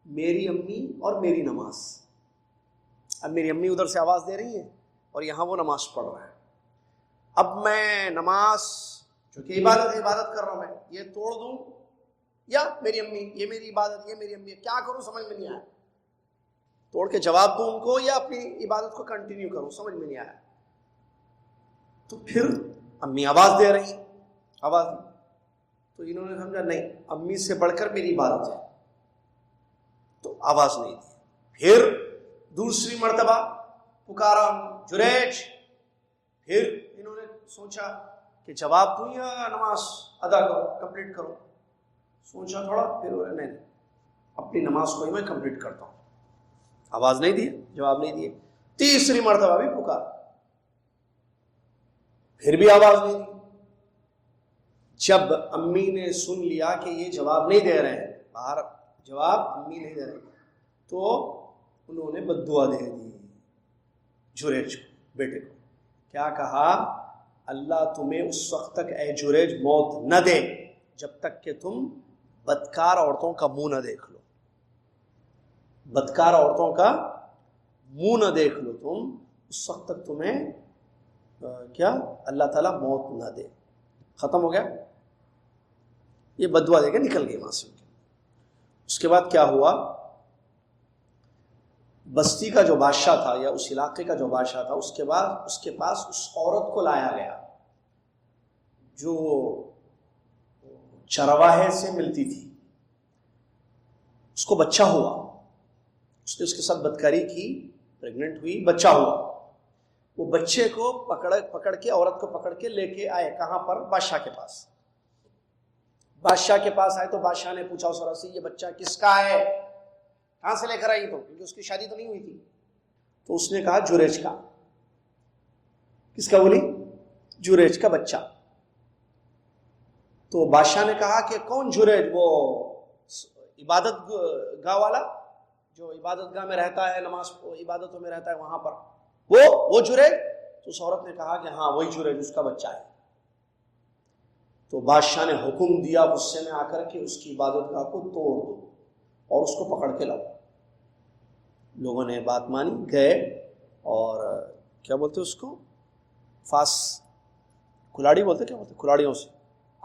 میری امی اور میری نماز، اب میری امی ادھر سے آواز دے رہی ہیں اور یہاں وہ نماز پڑھ رہا ہے، اب میں نماز جو کہ عبادت کر رہا ہوں میں، یہ توڑ دوں، یا میری امی، یہ میری عبادت، یہ میری امی، کیا کروں سمجھ میں نہیں آیا، توڑ کے جواب دوں ان کو یا اپنی عبادت کو کنٹینیو کروں، سمجھ میں نہیں آیا۔ تو پھر امی آواز دے رہی، آواز دی، تو انہوں نے سمجھا نہیں، امی سے بڑھ کر میری عبادت ہے، تو آواز نہیں دی۔ پھر دوسری مرتبہ پکارا جریج، پھر انہوں نے سوچا کہ جواب دوں یا نماز ادا کرو، کمپلیٹ کرو، سوچا تھوڑا، پھر نہیں، اپنی نماز کو ہی میں کمپلیٹ کرتا ہوں، آواز نہیں دی، جواب نہیں دیے۔ تیسری مرتبہ بھی پکارا، پھر بھی آواز نہیں دی۔ جب امی نے سن لیا کہ یہ جواب نہیں دے رہے ہیں، باہر جواب امی نہیں دے رہے، تو انہوں نے بد دعا دے دی جریج کو، بیٹے کو، کیا کہا؟ اللہ تمہیں اس وقت تک اے جریج موت نہ دے جب تک کہ تم بدکار عورتوں کا منہ نہ دیکھ لو، بدکار عورتوں کا منہ نہ دیکھ لو تم، اس وقت تک تمہیں کیا اللہ تعالیٰ موت نہ دے۔ ختم ہو گیا، یہ بد دعا دے کے نکل گئی وہاں سے۔ اس کے بعد کیا ہوا؟ بستی کا جو بادشاہ تھا یا اس علاقے کا جو بادشاہ تھا، اس کے بعد اس کے پاس اس عورت کو لایا گیا جو چرواہے سے ملتی تھی، اس کو بچہ ہوا، اس نے اس کے ساتھ بدکاری کی، پریگننٹ ہوئی، بچہ ہوا، وہ بچے کو پکڑ کے، عورت کو پکڑ کے لے کے آئے، کہاں پر؟ بادشاہ کے پاس۔ بادشاہ کے پاس آئے تو بادشاہ نے پوچھا اس عورت سے، یہ بچہ کس کا ہے؟ کہاں سے لے کر آئی تو؟ کیونکہ اس کی شادی تو نہیں ہوئی تھی. تو اس نے کہا جریج کا. کس کا بولی؟ جریج کا بچہ. تو بادشاہ نے کہا کہ کون جریج؟ وہ عبادت گاہ والا جو عبادت گاہ میں رہتا ہے، نماز عبادتوں میں رہتا ہے وہاں پر، وہ جریج؟ تو اس عورت نے کہا کہ ہاں وہی جریج، اس کا بچہ ہے. تو بادشاہ نے حکم دیا غصے میں آ کر کے اس کی عبادت گاہ کو توڑ دو اور اس کو پکڑ کے لاؤ. لوگوں نے بات مانی، گئے اور کیا بولتے اس کو، فاس کلاڑی بولتے، کیا بولتے، کلاڑیوں سے،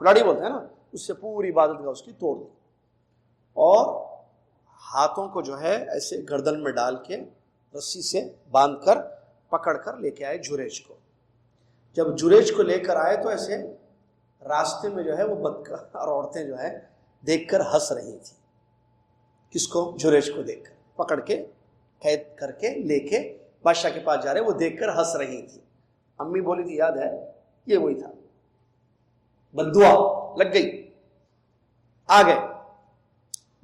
کلاڑی بولتے ہیں نا، اس سے پوری عبادت گاہ اس کی توڑ دی اور ہاتھوں کو جو ہے ایسے گردن میں ڈال کے رسی سے باندھ کر پکڑ کر لے کے آئے جریج کو. جب جریج کو لے کر آئے تو ایسے راستے میں جو ہے وہ بدکار عورتیں جو ہے دیکھ کر ہنس رہی تھی. کس کو؟ جریج کو دیکھ کر. پکڑ کے قید کر کے لے کے بادشاہ کے پاس جا رہے، وہ دیکھ کر ہنس رہی تھی. امی بولی تھی یاد ہے، یہ وہی تھا. بددعا لگ گئی. آ گئے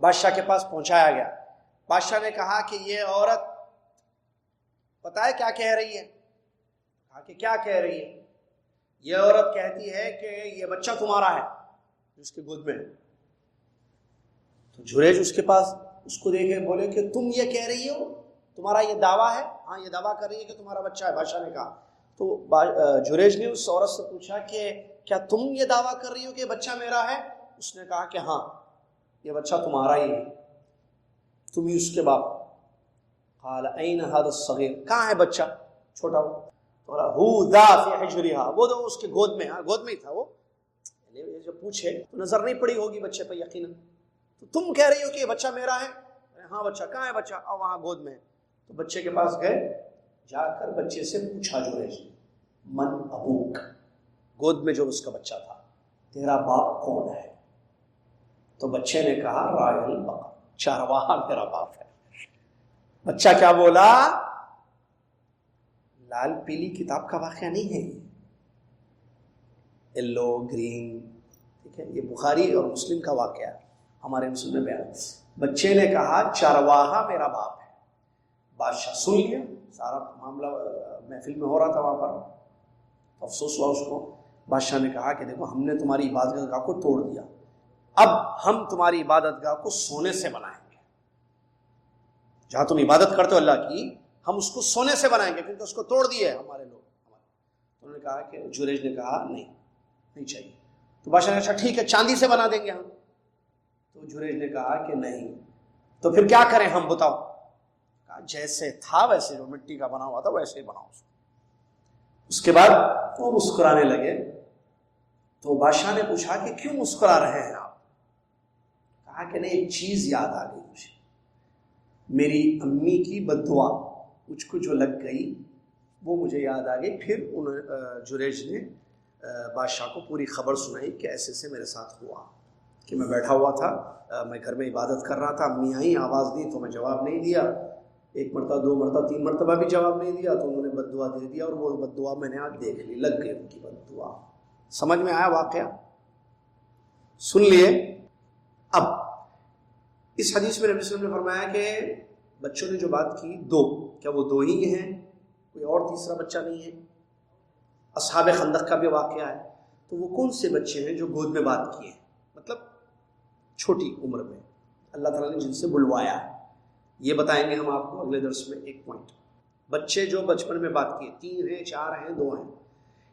بادشاہ کے پاس، پہنچایا گیا. بادشاہ نے کہا کہ یہ عورت پتہ ہے کیا کہہ رہی ہے؟ کہا کہ کیا کہہ رہی ہے؟ یہ عورت کہتی ہے کہ یہ بچہ تمہارا ہے جو اس کے گود میں ہے. تو جریج اس کے پاس اس کو دیکھے بولے کہ تم یہ کہہ رہی ہو، تمہارا یہ دعویٰ ہے؟ ہاں یہ دعویٰ کر رہی ہے کہ تمہارا بچہ ہے. بادشاہ نے کہا. تو جریج نے اس عورت سے پوچھا کہ کیا تم یہ دعویٰ کر رہی ہو کہ یہ بچہ میرا ہے؟ اس نے کہا کہ ہاں یہ بچہ تمہارا ہی ہے، تم ہی اس کے باپ. قال این هذا الصغیر، کہاں ہے بچہ چھوٹا؟ ہو ذا فی حجرها، وہ تو اس کے گود میں، ہاں گود میں ہی تھا وہ. جب پوچھے تو نظر نہیں پڑی ہوگی بچے پہ یقیناً. تو تم کہہ رہی ہو کہ یہ بچہ میرا ہے؟ ہاں بچہ کہاں ہے بچہ؟ وہاں گود میں. تو بچے کے پاس گئے، جا کر بچے سے پوچھا جریج، من ابوک، گود میں جو اس کا بچہ تھا، تیرا باپ کون ہے؟ تو بچے نے کہا راعی البقر، چارواہا میرا باپ ہے. بچہ کیا بولا؟ لال پیلی کتاب کا واقعہ نہیں ہے یہ، یلو گرین، ٹھیک ہے، یہ بخاری اور مسلم کا واقعہ ہے، ہمارے مسلم میں بیان. بچے نے کہا چارواہا میرا باپ ہے. بادشاہ سن لیا، سارا معاملہ محفل میں ہو رہا تھا وہاں پر. افسوس ہوا اس کو. بادشاہ نے کہا کہ دیکھو ہم نے تمہاری عبادت گاہ کو توڑ دیا، اب ہم تمہاری عبادت گاہ کو سونے سے بنائیں گے. جہاں تم عبادت کرتے ہو اللہ کی، ہم اس کو سونے سے بنائیں گے کیونکہ اس کو توڑ دیے ہمارے لوگ. انہوں نے کہا کہ جریج نے کہا نہیں چاہیے. تو بادشاہ نے کہا ٹھیک ہے چاندی سے بنا دیں گے ہم. تو جریج نے کہا کہ نہیں. تو پھر کیا کریں ہم، بتاؤ؟ کہا جیسے تھا ویسے، جو مٹی کا بنا ہوا تھا ویسے ہی بناؤ. اس کے بعد وہ مسکرانے لگے. تو بادشاہ نے پوچھا کہ کیوں مسکرا رہے ہیں آپ؟ کہا کہ نہیں ایک چیز یاد آ گئی مجھے، میری امی کی بد دعا مجھ کو جو لگ گئی وہ مجھے یاد آ گئی. پھر جریج نے بادشاہ کو پوری خبر سنائی کہ ایسے سے میرے ساتھ ہوا کہ میں بیٹھا ہوا تھا، میں گھر میں عبادت کر رہا تھا، امی آئیں آواز دی تو میں جواب نہیں دیا، ایک مرتبہ دو مرتبہ تین مرتبہ بھی جواب نہیں دیا تو انہوں نے بد دعا دے دیا، اور وہ بد دعا میں نے آج دیکھ لی، لگ گئی ان کی بد دعا. سمجھ میں آیا واقعہ؟ سن لیے. اب اس حدیث میں نبی صلی اللہ علیہ وسلم نے فرمایا کہ بچوں نے جو بات کی دو، کیا وہ دو ہی ہیں؟ کوئی اور تیسرا بچہ نہیں ہے؟ اصحاب خندق کا بھی واقعہ ہے. تو وہ کون سے بچے ہیں جو گود میں بات کیے ہیں، مطلب چھوٹی عمر میں اللہ تعالیٰ نے جن سے بلوایا ہے؟ یہ بتائیں گے ہم آپ کو اگلے درس میں. ایک پوائنٹ، بچے جو بچپن میں بات کیے، 3 ہیں 4 ہیں 2 ہیں.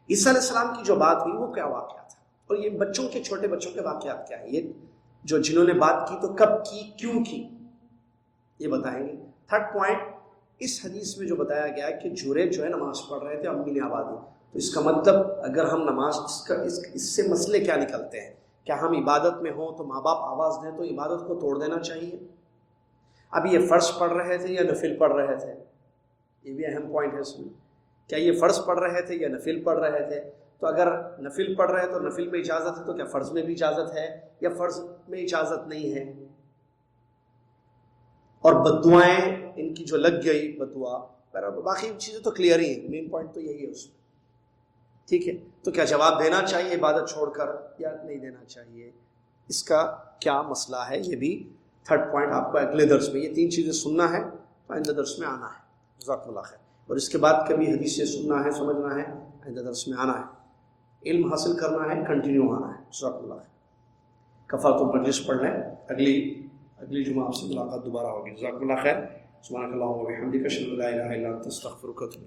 عیسیٰ علیہ السلام کی جو بات ہوئی وہ کیا واقعہ تھا، اور یہ بچوں کے چھوٹے بچوں کے واقعات کیا ہیں، یہ جو جنہوں نے بات کی تو کب کی، کیوں کی، یہ بتائیں گے. 3rd پوائنٹ، اس حدیث میں جو بتایا گیا ہے کہ جریج جو ہے نماز پڑھ رہے تھے، امی نے آواز دی، تو اس کا مطلب اگر ہم نماز اس سے مسئلے کیا نکلتے ہیں؟ کیا ہم عبادت میں ہوں تو ماں باپ آواز دیں تو عبادت کو توڑ دینا چاہیے؟ اب یہ فرض پڑھ رہے تھے یا نفل پڑھ رہے تھے؟ یہ بھی اہم پوائنٹ ہے اس میں. کیا یہ فرض پڑھ رہے تھے یا نفل پڑھ رہے تھے؟ تو اگر نفل پڑھ رہے تو نفل میں اجازت ہے، تو کیا فرض میں بھی اجازت ہے یا فرض میں اجازت نہیں ہے؟ اور بددعائیں ان کی جو لگ گئی بددعا، باقی چیزیں تو کلیئر ہی ہیں، مین پوائنٹ تو یہی ہے اس میں. ٹھیک ہے، تو کیا جواب دینا چاہیے عبادت چھوڑ کر یا نہیں دینا چاہیے؟ اس کا کیا مسئلہ ہے یہ بھی تھرڈ پوائنٹ آپ کو اگلے درس میں یہ 3 چیزیں سننا ہے تو آئندہ درس میں آنا ہے، جزاکم اللہ خیر، اور اس کے بعد کبھی حدیثیں سننا ہے، سمجھنا ہے، آئندہ درس میں آنا ہے، علم حاصل کرنا ہے، کنٹینیو آنا ہے، جزاکم اللہ خیر۔ کفارۃ المجلس پڑھ لیں، اگلی جمعہ آپ سے ملاقات دوبارہ ہوگی، جزاکم اللہ خیر۔ سبحانک اللہم و بحمدک، اشہد ان لا الہ الا انت، استغفرک و اتوب الیک۔